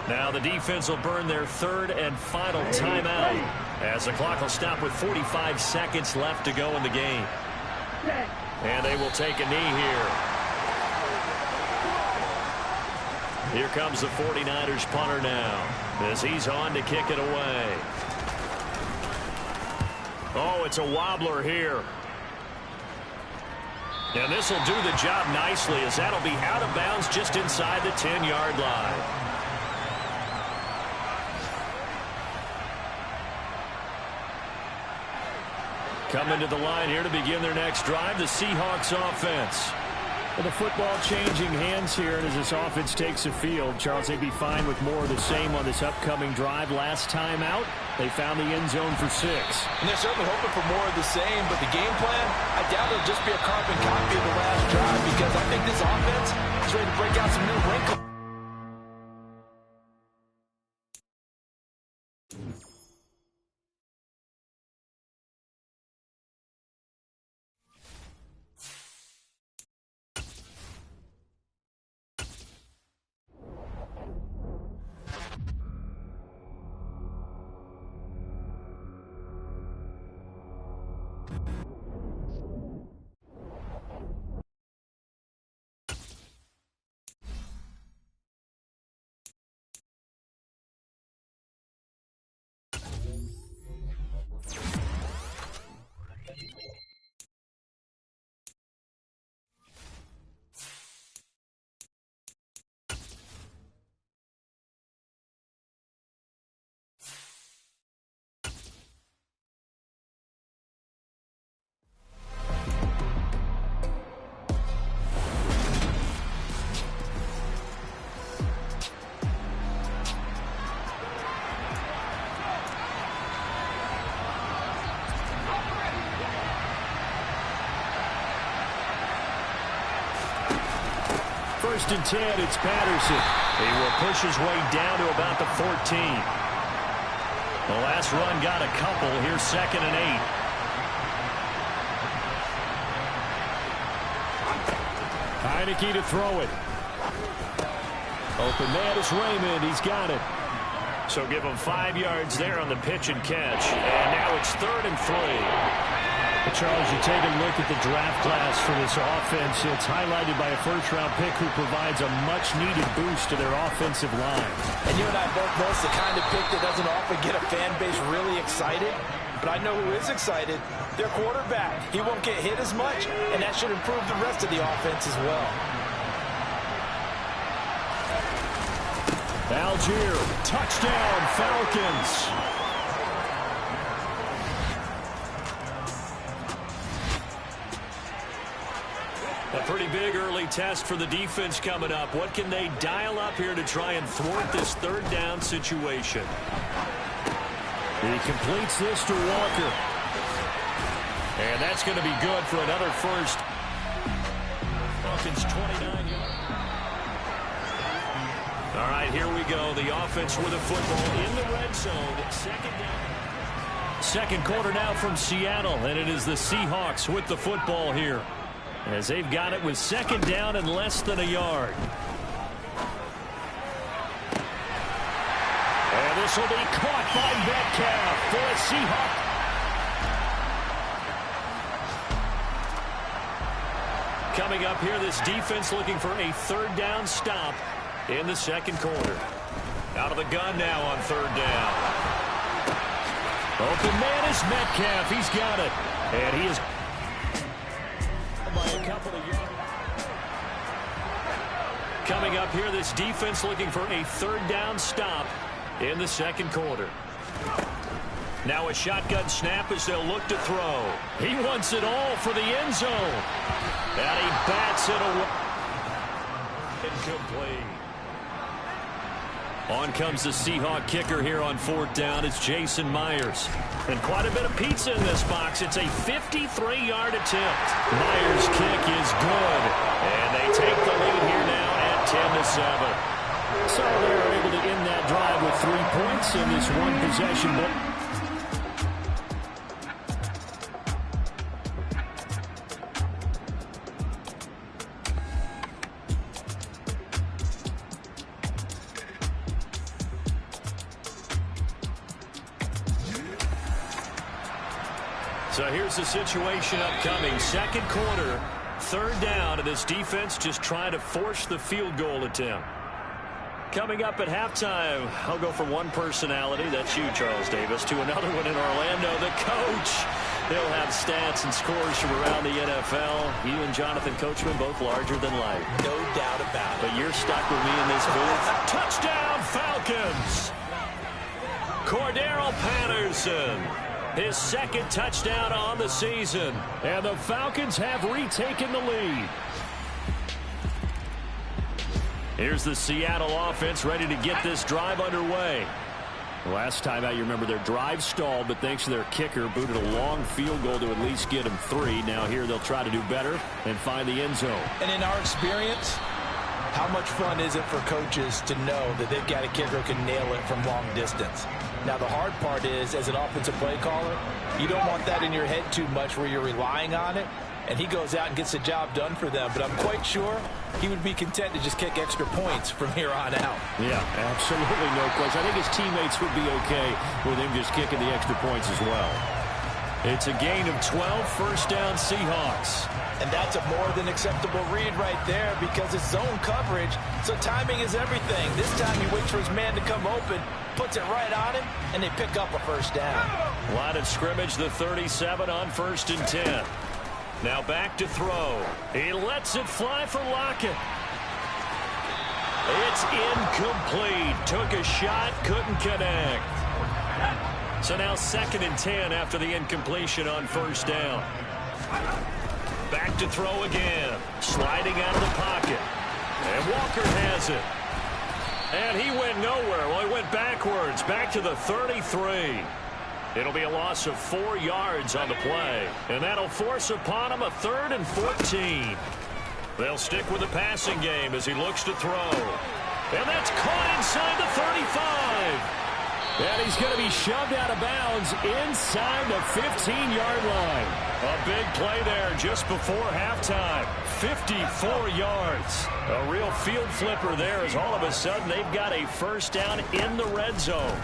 Now the defense will burn their 3rd and final timeout as the clock will stop with 45 seconds left to go in the game. And they will take a knee here. Here comes the 49ers punter now as he's on to kick it away. Oh, it's a wobbler here. And this will do the job nicely, as that'll be out of bounds just inside the 10-yard line. Coming to the line here to begin their next drive, the Seahawks offense. Well, the football changing hands here, and as this offense takes the field, Charles, they'd be fine with more of the same on this upcoming drive. Last time out, they found the end zone for 6. And they're certainly hoping for more of the same, but the game plan, I doubt it'll just be a carbon copy of the last drive, because I think this offense is ready to break out some new wrinkles. First and 10, it's Patterson. He will push his way down to about the 14. The last run got a couple. Here's 2nd and 8. Heineke to throw it. Open man is Raymond. He's got it. So give him 5 yards there on the pitch and catch. And now it's 3rd and 3. Charles, you take a look at the draft class for this offense. It's highlighted by a first-round pick who provides a much-needed boost to their offensive line. And you and I both know it's the kind of pick that doesn't often get a fan base really excited. But I know who is excited. Their quarterback. He won't get hit as much, and that should improve the rest of the offense as well. Algier, touchdown, Falcons. A pretty big early test for the defense coming up. What can they dial up here to try and thwart this 3rd down situation? He completes this to Walker. And that's going to be good for another first. Falcons 29 yards. All right, here we go. The offense with the football in the red zone. 2nd down. Second quarter now from Seattle, and it is the Seahawks with the football here, as they've got it with 2nd down and less than a yard. And this will be caught by Metcalf for a Seahawk. Coming up here, this defense looking for a 3rd down stop in the 2nd quarter. Out of the gun now on 3rd down. Open man is Metcalf. He's got it. And he is by a couple of yards. Coming up here, this defense looking for a 3rd down stop in the 2nd quarter. Now a shotgun snap as they'll look to throw. He wants it all for the end zone. And he bats it away. Incomplete. On comes the Seahawk kicker here on 4th down. It's Jason Myers. And quite a bit of pizza in this box. It's a 53-yard attempt. Myers' kick is good. And they take the lead here now at 10-7. So they're able to end that drive with 3 points in this one possession. So here's the situation upcoming. 2nd quarter, 3rd down, and this defense just trying to force the field goal attempt. Coming up at halftime, I'll go from one personality, that's you, Charles Davis, to another one in Orlando, the coach. He'll have stats and scores from around the NFL. You and Jonathan Coachman, both larger than life. No doubt about it. But you're stuck with me in this booth. Touchdown, Falcons! Cordero Patterson, his second touchdown on the season. And the Falcons have retaken the lead. Here's the Seattle offense ready to get this drive underway. Last time out, you remember their drive stalled, but thanks to their kicker, booted a long field goal to at least get them 3. Now here they'll try to do better and find the end zone. And in our experience, how much fun is it for coaches to know that they've got a kicker who can nail it from long distance? Now the hard part is, as an offensive play caller, you don't want that in your head too much where you're relying on it. And he goes out and gets the job done for them. But I'm quite sure he would be content to just kick extra points from here on out. Yeah, absolutely no question. I think his teammates would be okay with him just kicking the extra points as well. It's a gain of 12, first down Seahawks. And that's a more than acceptable read right there because it's zone coverage, so timing is everything. This time he waits for his man to come open, puts it right on him, and they pick up a first down. Line of scrimmage, the 37 on 1st and 10. Now back to throw. He lets it fly for Lockett. It's incomplete. Took a shot, couldn't connect. So now 2nd and 10 after the incompletion on 1st down. Back to throw again. Sliding out of the pocket. And Walker has it. And he went nowhere. Well, he went backwards. Back to the 33. It'll be a loss of 4 yards on the play. And that'll force upon him a 3rd and 14. They'll stick with the passing game as he looks to throw. And that's caught inside the 35. And he's going to be shoved out of bounds inside the 15-yard line. A big play there just before halftime. 54 yards. A real field flipper there as all of a sudden they've got a first down in the red zone.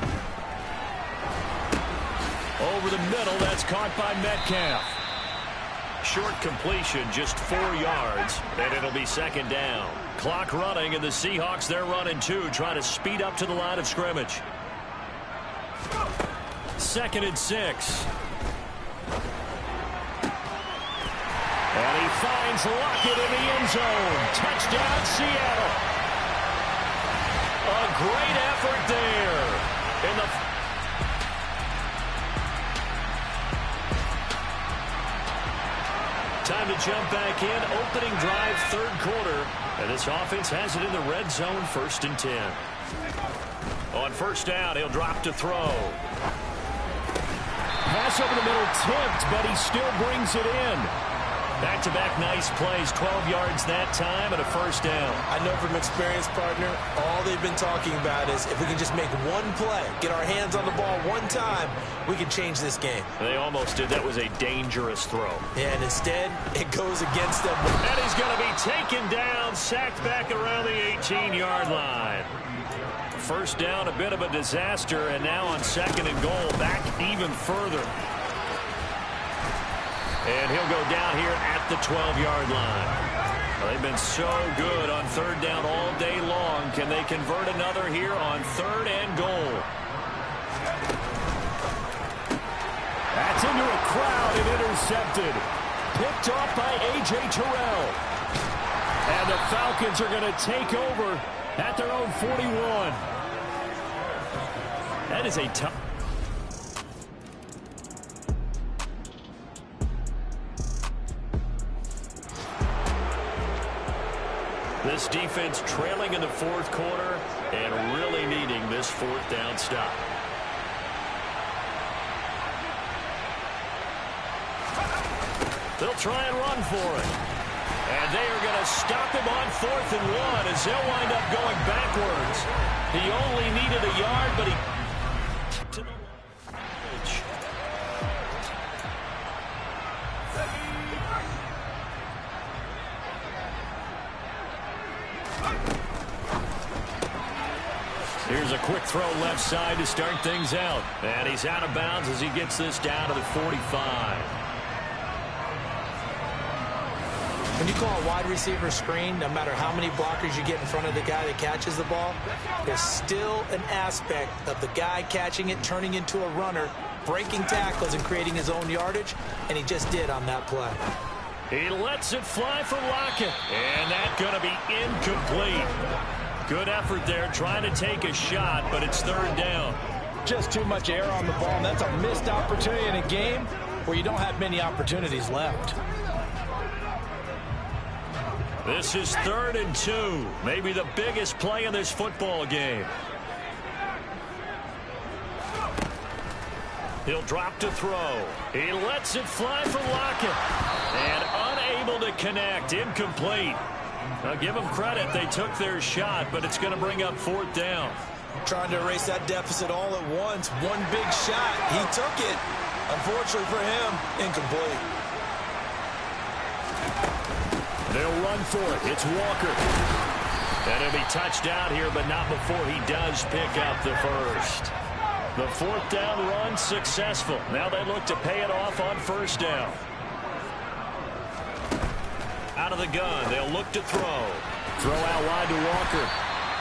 Over the middle, that's caught by Metcalf. Short completion, just 4 yards, and it'll be 2nd down. Clock running, and the Seahawks, they're running too, trying to speed up to the line of scrimmage. 2nd and 6. And he finds Lockett in the end zone. Touchdown, Seattle. A great effort there. In the time to jump back in. Opening drive, 3rd quarter. And this offense has it in the red zone, 1st and 10. On 1st down, he'll drop to throw. Pass over the middle tipped, but he still brings it in. Back-to-back nice plays, 12 yards that time and a 1st down. I know from experience, partner, all they've been talking about is if we can just make one play, get our hands on the ball one time, we can change this game. They almost did. That was a dangerous throw. Yeah, and instead, it goes against them. And he's going to be taken down, sacked back around the 18-yard line. 1st down, a bit of a disaster, and now on 2nd and goal, back even further. And he'll go down here at the 12-yard line. Well, they've been so good on 3rd down all day long. Can they convert another here on 3rd and goal? That's into a crowd and intercepted. Picked off by A.J. Terrell. And the Falcons are going to take over at their own 41. That is a tough. This defense trailing in the 4th quarter and really needing this 4th down stop. They'll try and run for it. And they are going to stop him on 4th and 1 as they'll wind up going backwards. He only needed a yard, but he... to the edge. Here's a quick throw left side to start things out. And he's out of bounds as he gets this down to the 45. When you call a wide receiver screen, no matter how many blockers you get in front of the guy that catches the ball, there's still an aspect of the guy catching it, turning into a runner, breaking tackles and creating his own yardage, and he just did on that play. He lets it fly from Lockett, and that's going to be incomplete. Good effort there trying to take a shot, but it's third down. Just too much air on the ball, and that's a missed opportunity in a game where you don't have many opportunities left. This is 3rd and 2, maybe the biggest play in this football game. He'll drop to throw. He lets it fly from Lockett. And unable to connect. Incomplete. Now give them credit. They took their shot, but it's going to bring up 4th down. Trying to erase that deficit all at once. One big shot. He took it. Unfortunately for him, incomplete. They'll run for it. It's Walker. And he'll be touched out here, but not before he does pick up the first. The 4th down run successful. Now they look to pay it off on 1st down. Out of the gun, they'll look to throw. Throw out wide to Walker.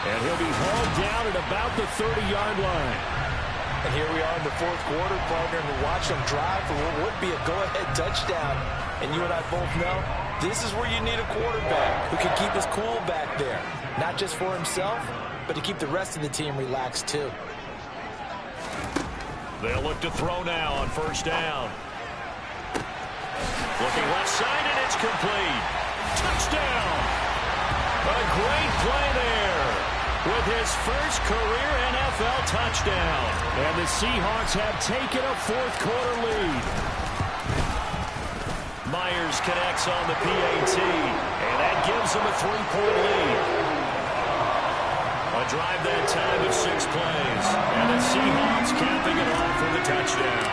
And he'll be hauled down at about the 30-yard line. And here we are in the 4th quarter, partner, and watch them drive for what would be a go-ahead touchdown. And you and I both know this is where you need a quarterback who can keep his cool back there. Not just for himself, but to keep the rest of the team relaxed too. They'll look to throw now on 1st down. Looking left side, and it's complete. Touchdown! A great play there with his first career NFL touchdown. And the Seahawks have taken a 4th quarter lead. Myers connects on the PAT, and that gives them a 3-point lead. A drive that time of 6 plays. And the Seahawks capping it off with a touchdown.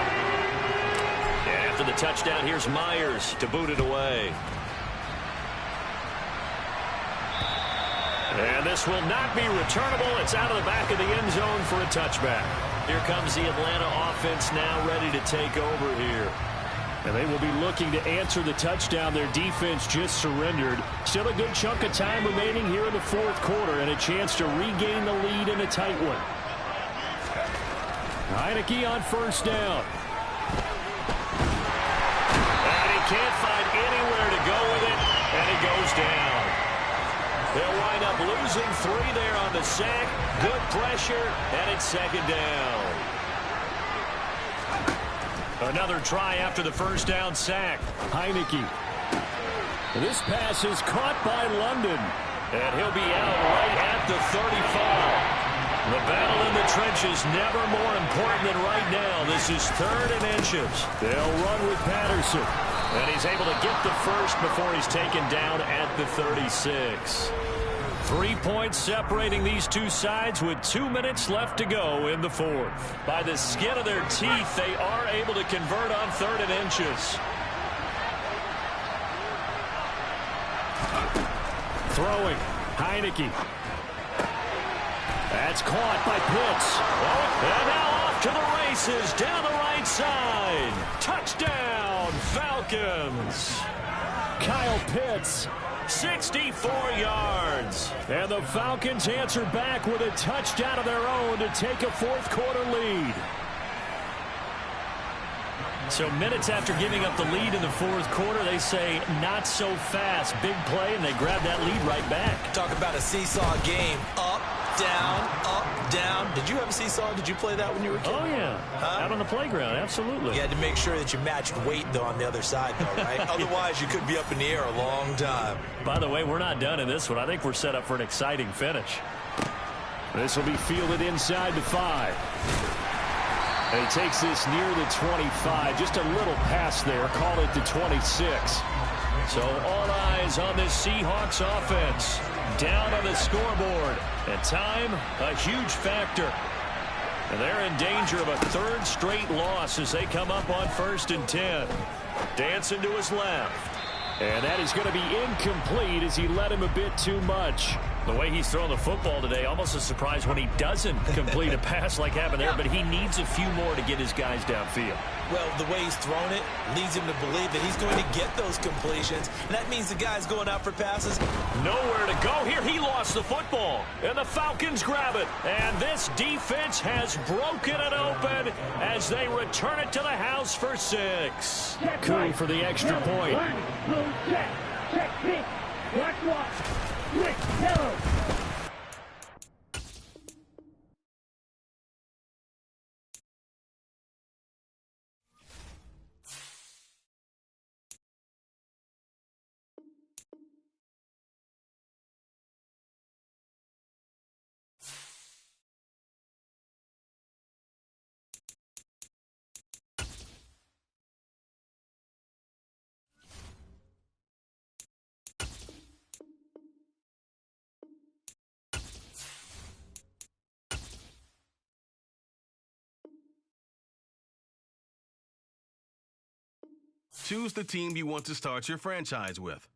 And after the touchdown, here's Myers to boot it away. And this will not be returnable. It's out of the back of the end zone for a touchback. Here comes the Atlanta offense now ready to take over here. And they will be looking to answer the touchdown their defense just surrendered. Still a good chunk of time remaining here in the 4th quarter and a chance to regain the lead in a tight one. Heineke on 1st down. And he can't find anywhere to go with it, and he goes down. They'll wind up losing 3 there on the sack. Good pressure, and it's 2nd down. Another try after the 1st down sack. Heineke. This pass is caught by London. And he'll be out right at the 35. The battle in the trenches never more important than right now. This is 3rd and inches. They'll run with Patterson. And he's able to get the first before he's taken down at the 36. 3 points separating these two sides with 2 minutes left to go in the 4th. By the skin of their teeth, they are able to convert on 3rd and inches. Throwing. Heineke. That's caught by Pitts. And now off to the races down the right side. Touchdown, Falcons. Kyle Pitts. 64 yards. And the Falcons answer back with a touchdown of their own to take a 4th quarter lead. So minutes after giving up the lead in the 4th quarter, they say not so fast. Big play, and they grab that lead right back. Talk about a seesaw game. Up, down. Did you have a seesaw? Did you play that when you were a kid? Oh, yeah. Out on the playground, absolutely. You had to make sure that you matched weight, though, on the other side, though, right? Otherwise, you could be up in the air a long time. By the way, we're not done in this one. I think we're set up for an exciting finish. This will be fielded inside the 5. And he takes this near the 25. Just a little pass there. Call it the 26. So all eyes on this Seahawks offense. Down on the scoreboard. And time, a huge factor. And they're in danger of a 3rd straight loss as they come up on 1st and 10. Dancing to his left. And that is going to be incomplete as he led him a bit too much. The way he's throwing the football today, almost a surprise when he doesn't complete a pass like happened there, but he needs a few more to get his guys downfield. Well, the way he's thrown it leads him to believe that he's going to get those completions, and that means the guy's going out for passes. Nowhere to go here. He lost the football, and the Falcons grab it. And this defense has broken it open as they return it to the house for 6. Coup for the extra point. Check 6. Watch what? Switch. Hello. Choose the team you want to start your franchise with.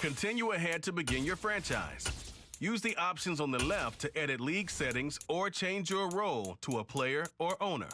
Continue ahead to begin your franchise. Use the options on the left to edit league settings or change your role to a player or owner.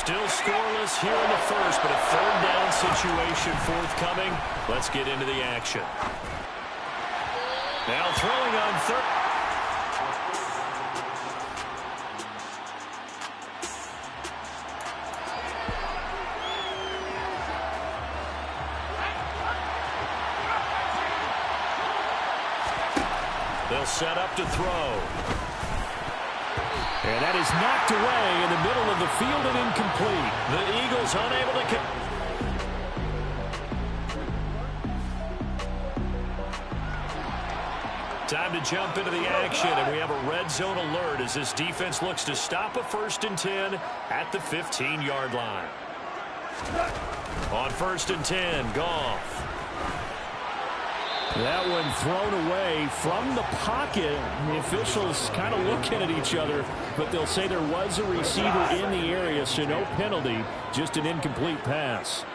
Still scoreless here in the first, but a third down situation forthcoming. Let's get into the action. Now throwing on third. They'll set up to throw. And that is knocked away in the middle of the field and incomplete. The Eagles unable to... Time to jump into the action, and we have a red zone alert as this defense looks to stop a 1st and 10 at the 15-yard line. On 1st and 10, Goff. That one thrown away from the pocket. The officials kind of looking at each other, but they'll say there was a receiver in the area, so no penalty, just an incomplete pass.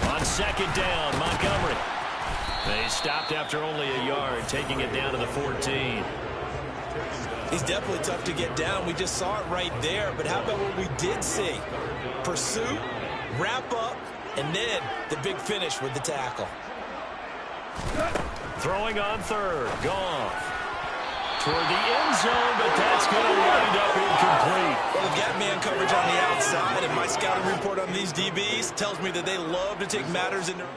On 2nd down, Montgomery. They stopped after only a yard, taking it down to the 14. He's definitely tough to get down. We just saw it right there, but how about what we did see? Pursuit, wrap up, and then the big finish with the tackle. Throwing on 3rd, Goff. Toward the end zone, but that's going to wind up incomplete. Well, they've got man coverage on the outside, and my scouting report on these DBs tells me that they love to take matters in their...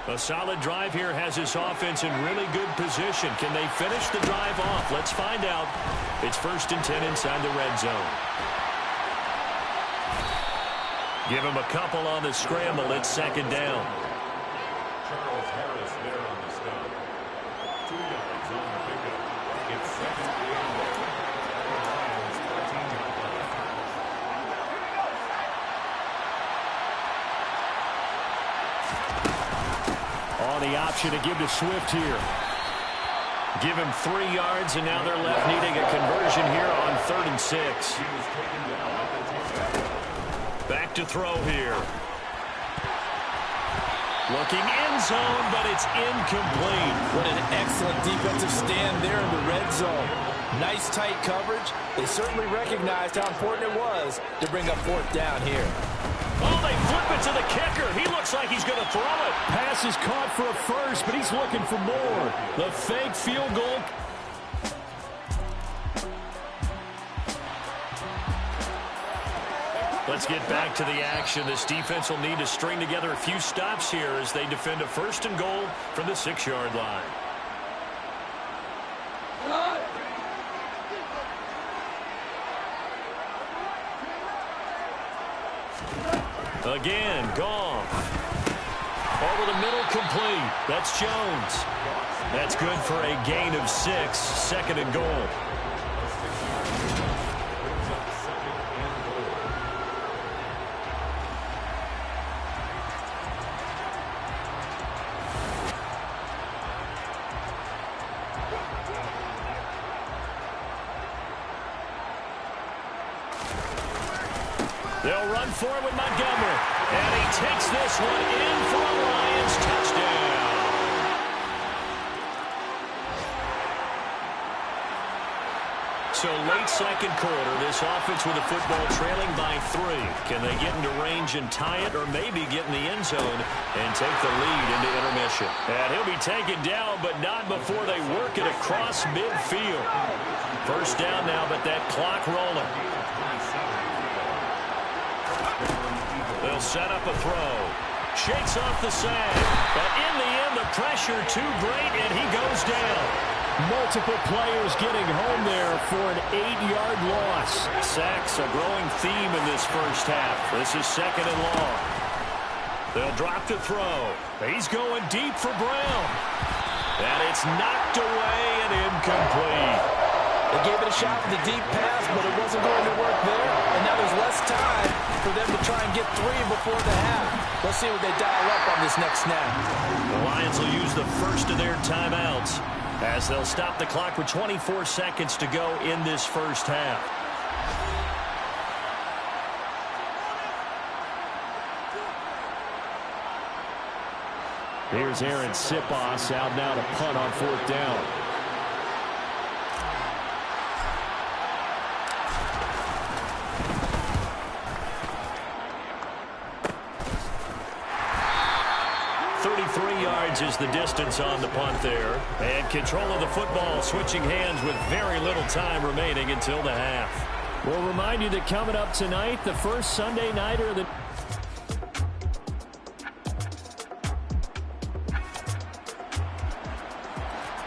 A solid drive here has this offense in really good position. Can they finish the drive off? Let's find out. It's 1st and 10 inside the red zone. Give him a couple on the scramble. It's 2nd down. Charles Harris there on the stop. 2 yards on the pickup. It's 2nd and goal. Lions 14-yard line. On the option to give to Swift here. Give him 3 yards, and now they're left needing a conversion here on 3rd and 6. Back to throw here. Looking end zone, but it's incomplete. What an excellent defensive stand there in the red zone. Nice tight coverage. They certainly recognized how important it was to bring up 4th down here. Oh, they flip it to the kicker. He looks like he's going to throw it. Pass is caught for a first, but he's looking for more. The fake field goal. Let's get back to the action. This defense will need to string together a few stops here as they defend a 1st and goal from the 6-yard line. Again, Goff. Over the middle, complete. That's Jones. That's good for a gain of 6, 2nd and goal. They'll run for it with Montgomery. And he takes this one in for a Lions touchdown. So late 2nd quarter, this offense with the football trailing by 3. Can they get into range and tie it, or maybe get in the end zone and take the lead into intermission? And he'll be taken down, but not before they work it across midfield. 1st down now, but that clock rolling. They'll set up a throw. Shakes off the sag. But in the end, the pressure too great, and he goes down. Multiple players getting home there for an 8-yard loss. Sacks a growing theme in this first half. This is 2nd and long. They'll drop the throw. He's going deep for Brown. And it's knocked away and incomplete. They gave it a shot with the deep pass, but it wasn't going to work there. And now there's less time for them to try and get 3 before the half. Let's see what they dial up on this next snap. The Lions will use the first of their timeouts as they'll stop the clock with 24 seconds to go in this first half. Here's Aaron Sipos out now to punt on 4th down. Is the distance on the punt there. And control of the football, switching hands with very little time remaining until the half. We'll remind you that coming up tonight, the first Sunday nighter of the...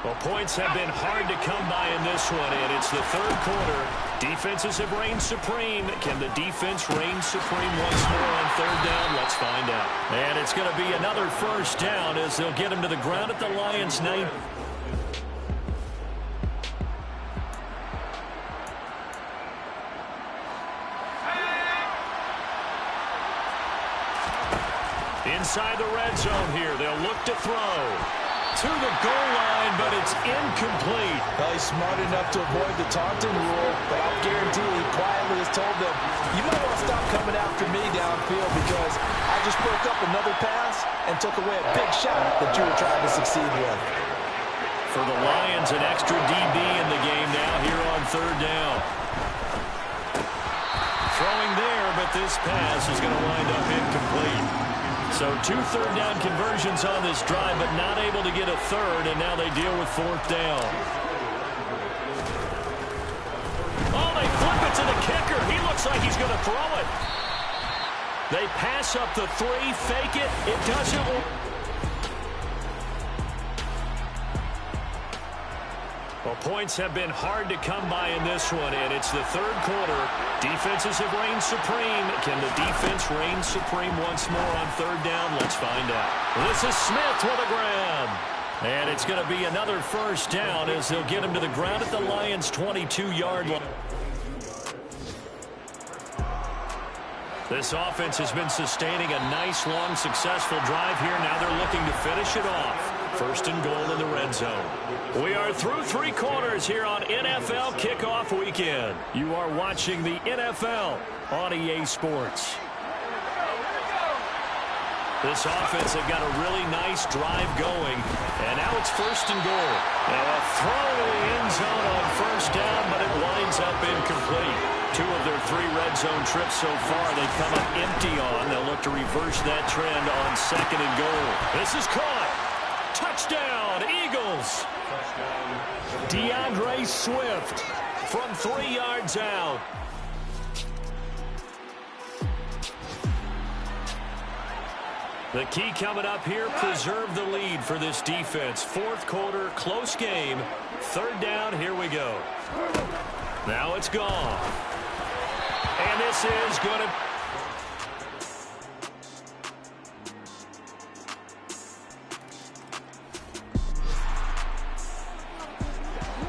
Well, points have been hard to come by in this one, and it's the third quarter. Defenses have reigned supreme. Can the defense reign supreme once more on 3rd down? Let's find out. And it's going to be another first down as they'll get him to the ground at the Lions' 9. Inside the red zone here. They'll look to throw. To the goal line, but it's incomplete. Well, he's smart enough to avoid the taunting rule, but I'll guarantee he quietly has told them, you might want to stop coming after me downfield because I just broke up another pass and took away a big shot that you were trying to succeed with. For the Lions, an extra DB in the game now here on 3rd down. Throwing there, but this pass is going to wind up incomplete. So 2 third-down conversions on this drive, but not able to get a third, and now they deal with 4th down. Oh, they flip it to the kicker. He looks like he's going to throw it. They pass up the 3, fake it. It doesn't work. Well, points have been hard to come by in this one, and it's the third quarter. Defenses have reigned supreme. Can the defense reign supreme once more on 3rd down? Let's find out. This is Smith with a grab. And it's going to be another first down as they'll get him to the ground at the Lions' 22-yard line. This offense has been sustaining a nice, long, successful drive here. Now they're looking to finish it off. 1st and goal in the red zone. We are through 3 quarters here on NFL Kickoff Weekend. You are watching the NFL on EA Sports. This offense have got a really nice drive going. And now it's 1st and goal. And a throw to the end zone on 1st down, but it winds up incomplete. 2 of their 3 red zone trips so far they've come up empty on. They'll look to reverse that trend on 2nd and goal. This is caught. Touchdown, Eagles. DeAndre Swift from 3 yards out. The key coming up here, preserve the lead for this defense. 4th quarter, close game. 3rd down, here we go. Now it's gone. And this is going to...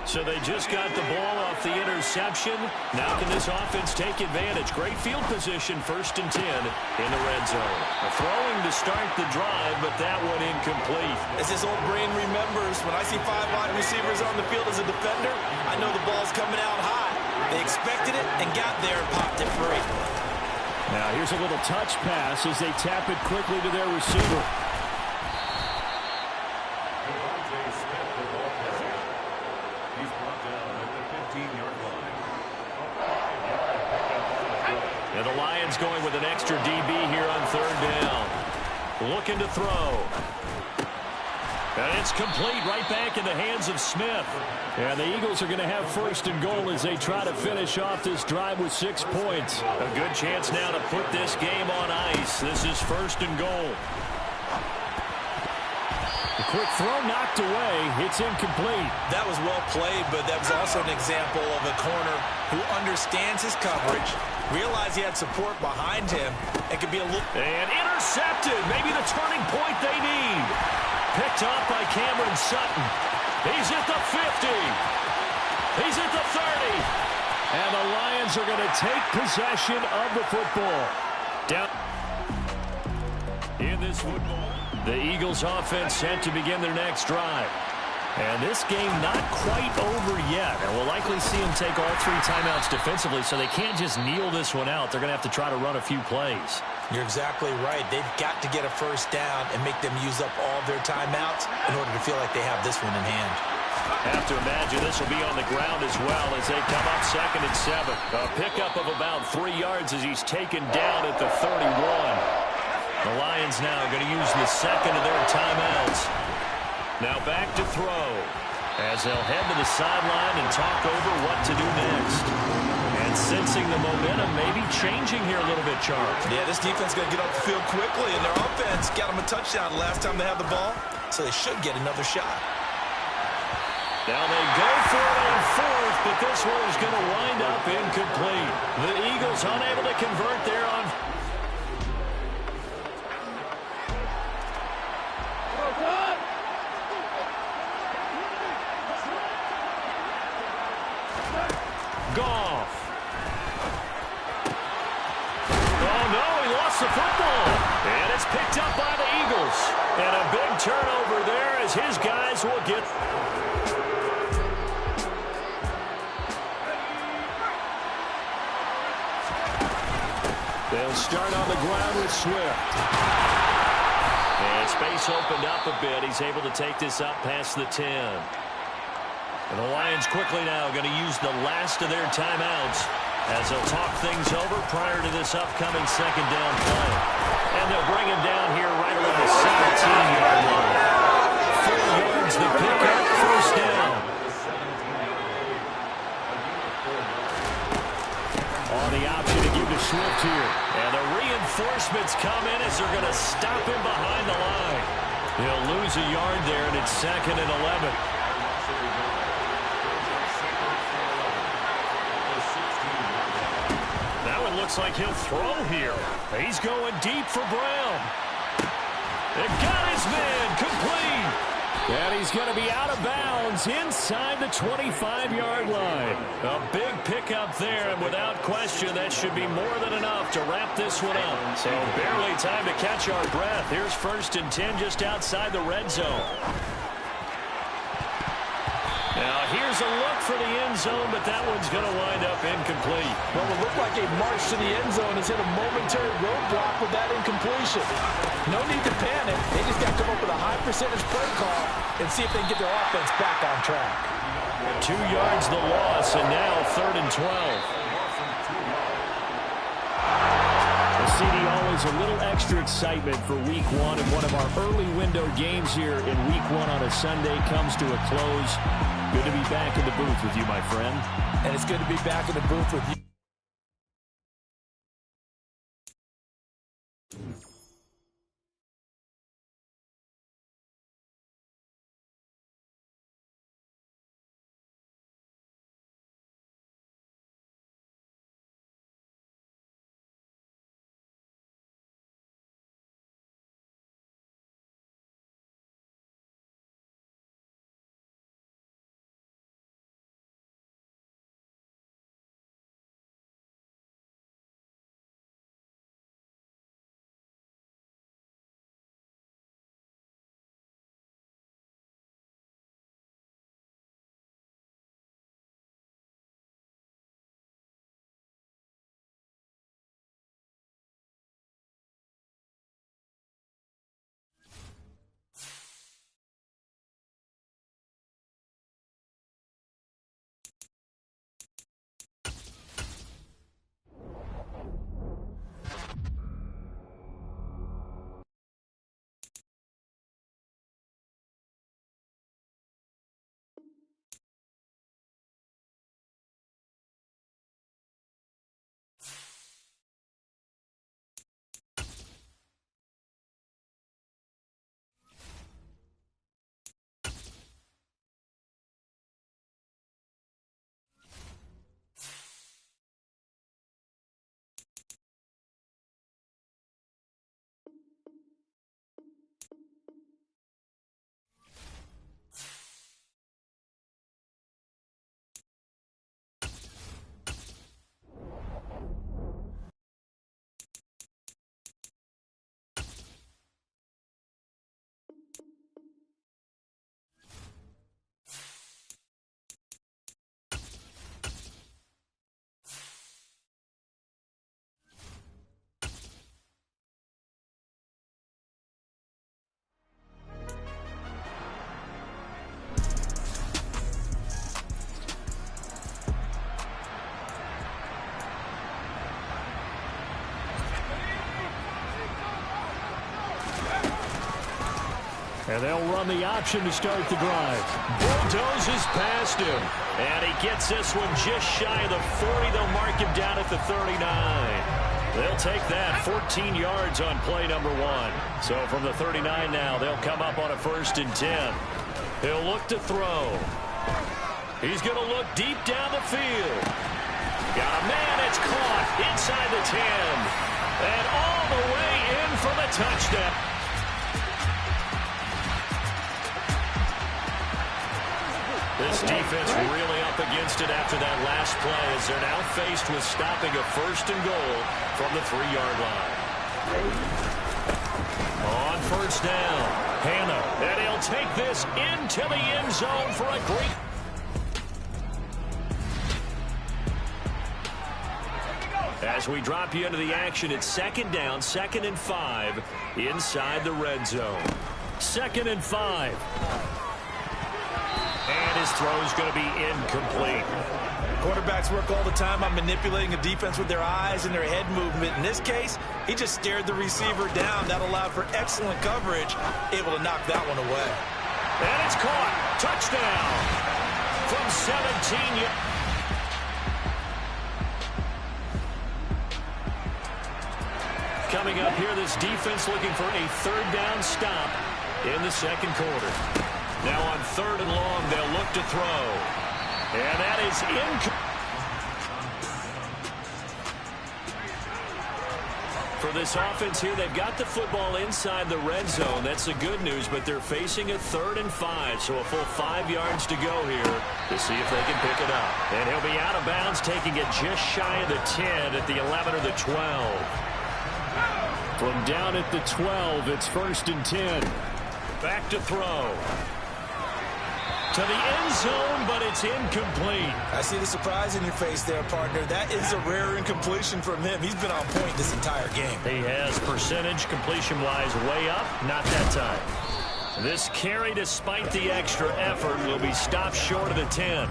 So they just got the ball off the interception. Now can this offense take advantage? Great field position, 1st and 10 in the red zone. A throwing to start the drive, but that one incomplete. As his old brain remembers, when I see 5 wide receivers on the field as a defender, I know the ball's coming out high. They expected it and got there and popped it free. Now here's a little touch pass as they tap it quickly to their receiver. And the Lions going with an extra DB here on 3rd down. Looking to throw. And it's complete right back in the hands of Smith. And the Eagles are going to have 1st and goal as they try to finish off this drive with 6 points. A good chance now to put this game on ice. This is 1st and goal. A quick throw knocked away. It's incomplete. That was well played, but that was also an example of a corner who understands his coverage, realized he had support behind him, and could be a little... And intercepted. Maybe the turning point they need. Picked up by Cameron Sutton. He's at the 50. He's at the 30. And the Lions are going to take possession of the football. Down in this football. The Eagles offense set to begin their next drive. And this game not quite over yet. And we'll likely see them take all 3 timeouts defensively, so they can't just kneel this one out. They're going to have to try to run a few plays. You're exactly right. They've got to get a first down and make them use up all their timeouts in order to feel like they have this one in hand. Have to imagine this will be on the ground as well as they come up 2nd and 7. A pickup of about 3 yards as he's taken down at the 31. The Lions now going to use the second of their timeouts. Now back to throw as they'll head to the sideline and talk over what to do next. And sensing the momentum maybe changing here a little bit, Charles. Yeah, this defense is going to get off the field quickly, and their offense got them a touchdown last time they had the ball, so they should get another shot. Now they go for it on 4th, but this one is going to wind up incomplete. The Eagles unable to convert there on. Goff. Oh, no, he lost the football. And it's picked up by the Eagles. And a big turnover there as his guys will get. They'll start on the ground with Swift. And space opened up a bit. He's able to take this up past the 10. And the Lions quickly now going to use the last of their timeouts as they'll talk things over prior to this upcoming second down play. And they'll bring him down here right around the 17-yard line. 4 yards the pickup, first down. On the option to give to Swift here. And the reinforcements come in as they're going to stop him behind the line. He'll lose a yard there, and it's 2nd and 11. Looks like he'll throw here. He's going deep for Brown. It got his man complete. And he's going to be out of bounds inside the 25-yard line. A big pickup there, and without question, that should be more than enough to wrap this one up. So barely time to catch our breath. Here's 1st and 10 just outside the red zone. Now, here's a look for the end zone, but that one's going to wind up incomplete. Well, it looked like a march to the end zone has hit a momentary roadblock with that incompletion. No need to panic. They just got to come up with a high percentage play call and see if they can get their offense back on track. 2 yards the loss, and now 3rd and 12. CD, always a little extra excitement for week 1, and one of our early window games here in week 1 on a Sunday comes to a close. Good to be back in the booth with you, my friend. And it's good to be back in the booth with you. And they'll run the option to start the drive. Bulldozes past him. And he gets this one just shy of the 40. They'll mark him down at the 39. They'll take that 14 yards on play number 1. So from the 39 now, they'll come up on a 1st and 10. He'll look to throw. He's going to look deep down the field. Got a man. It's caught inside the 10. And all the way in for the touchdown. This defense really up against it after that last play as they're now faced with stopping a 1st and goal from the 3-yard line. On 1st down, Hannah, and he'll take this into the end zone for a great... As we drop you into the action, it's 2nd down, 2nd and 5 inside the red zone. 2nd and 5. And his throw is going to be incomplete. Quarterbacks work all the time on manipulating a defense with their eyes and their head movement. In this case, he just stared the receiver down. That allowed for excellent coverage, able to knock that one away. And it's caught. Touchdown from 17 yards. Coming up here, this defense looking for a 3rd down stop in the 2nd quarter. Now on 3rd and long, they'll look to throw. And that is for this offense here, they've got the football inside the red zone. That's the good news, but they're facing a 3rd and 5, so a full 5 yards to go here to see if they can pick it up. And he'll be out of bounds, taking it just shy of the 10 at the 11 or the 12. From down at the 12, it's 1st and 10. Back to throw. To the end zone, but it's incomplete. I see the surprise in your face there, partner. That is a rare incompletion from him. He's been on point this entire game. He has percentage completion-wise way up, not that time. This carry, despite the extra effort, will be stopped short of the 10.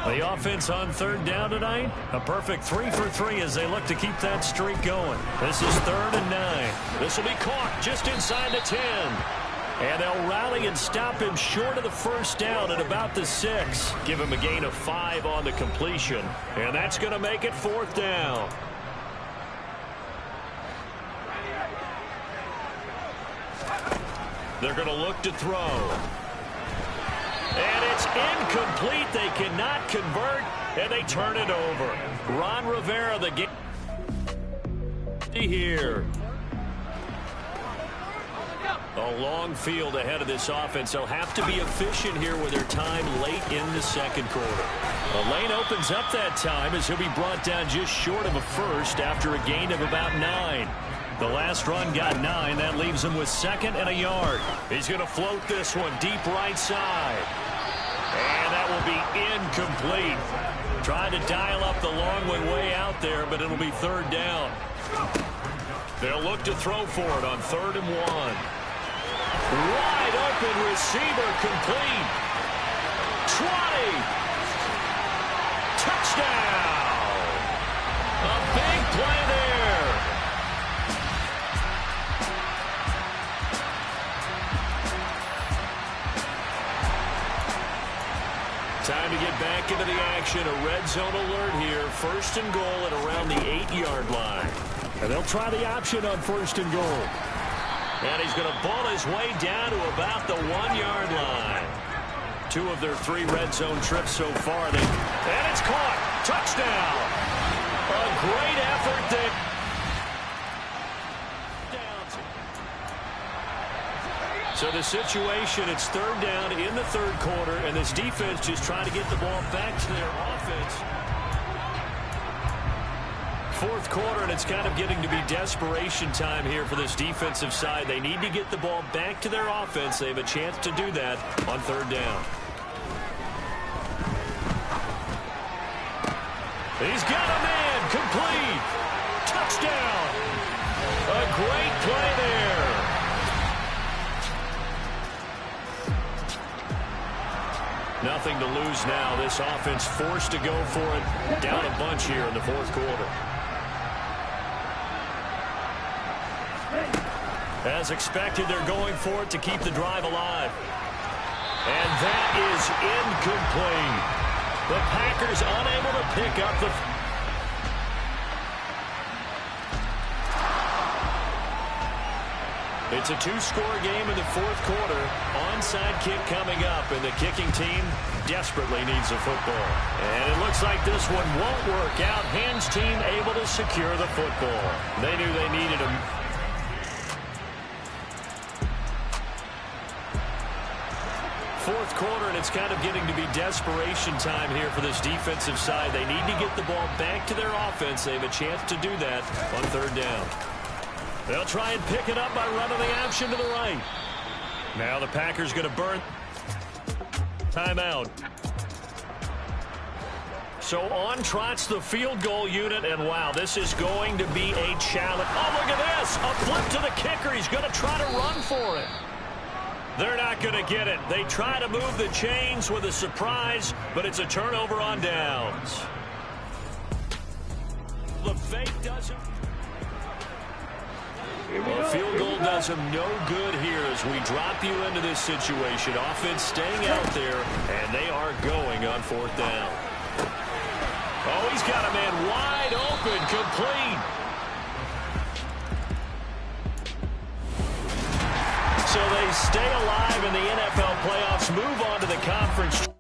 The offense on 3rd down tonight, a perfect 3 for 3 as they look to keep that streak going. This is 3rd and 9. This will be caught just inside the 10. And they'll rally and stop him short of the 1st down at about the 6. Give him a gain of 5 on the completion. And that's going to make it 4th down. They're going to look to throw. And it's incomplete. They cannot convert, and they turn it over. Ron Rivera, the game here. A long field ahead of this offense. They'll have to be efficient here with their time late in the 2nd quarter. A lane opens up that time as he'll be brought down just short of a 1st after a gain of about 9. The last run got 9. That leaves him with 2nd and a yard. He's going to float this one deep right side. And that will be incomplete. Tried to dial up the long way out there, but it'll be 3rd down. They'll look to throw for it on 3rd and 1. Wide open receiver, complete. 20. Touchdown. A big play there. Time to get back into the action. A red zone alert here. 1st and goal at around the 8-yard line. And they'll try the option on 1st and goal. And he's going to ball his way down to about the 1-yard line. 2 of their 3 red zone trips so far. And it's caught. Touchdown. A great effort there. So the situation, it's 3rd down in the 3rd quarter, and this defense just trying to get the ball back to their offense. 4th quarter, and it's kind of getting to be desperation time here for this defensive side. They need to get the ball back to their offense. They have a chance to do that on 3rd down. He's got a man. Complete. Touchdown. A great play there. Nothing to lose now. This offense forced to go for it. Down a bunch here in the 4th quarter. As expected, they're going for it to keep the drive alive. And that is incomplete. The Packers unable to pick up the... It's a two-score game in the fourth quarter. Onside kick coming up, and the kicking team desperately needs a football. And it looks like this one won't work out. Hands team able to secure the football. They knew they needed him. Fourth quarter, and it's kind of getting to be desperation time here for this defensive side. They need to get the ball back to their offense. They have a chance to do that on third down. They'll try and pick it up by running the option to the right. Now the Packers going to burn timeout. So on trots the field goal unit, and wow, this is going to be a challenge. Oh, look at this. A flip to the kicker. He's going to try to run for it. They're not going to get it. They try to move the chains with a surprise, but it's a turnover on downs. The fake doesn't. Well, a field goal does him no good here as we drop you into this situation. Offense staying out there, and they are going on fourth down. Oh, he's got a man wide open, complete. So they stay alive in the NFL playoffs, move on to the conference.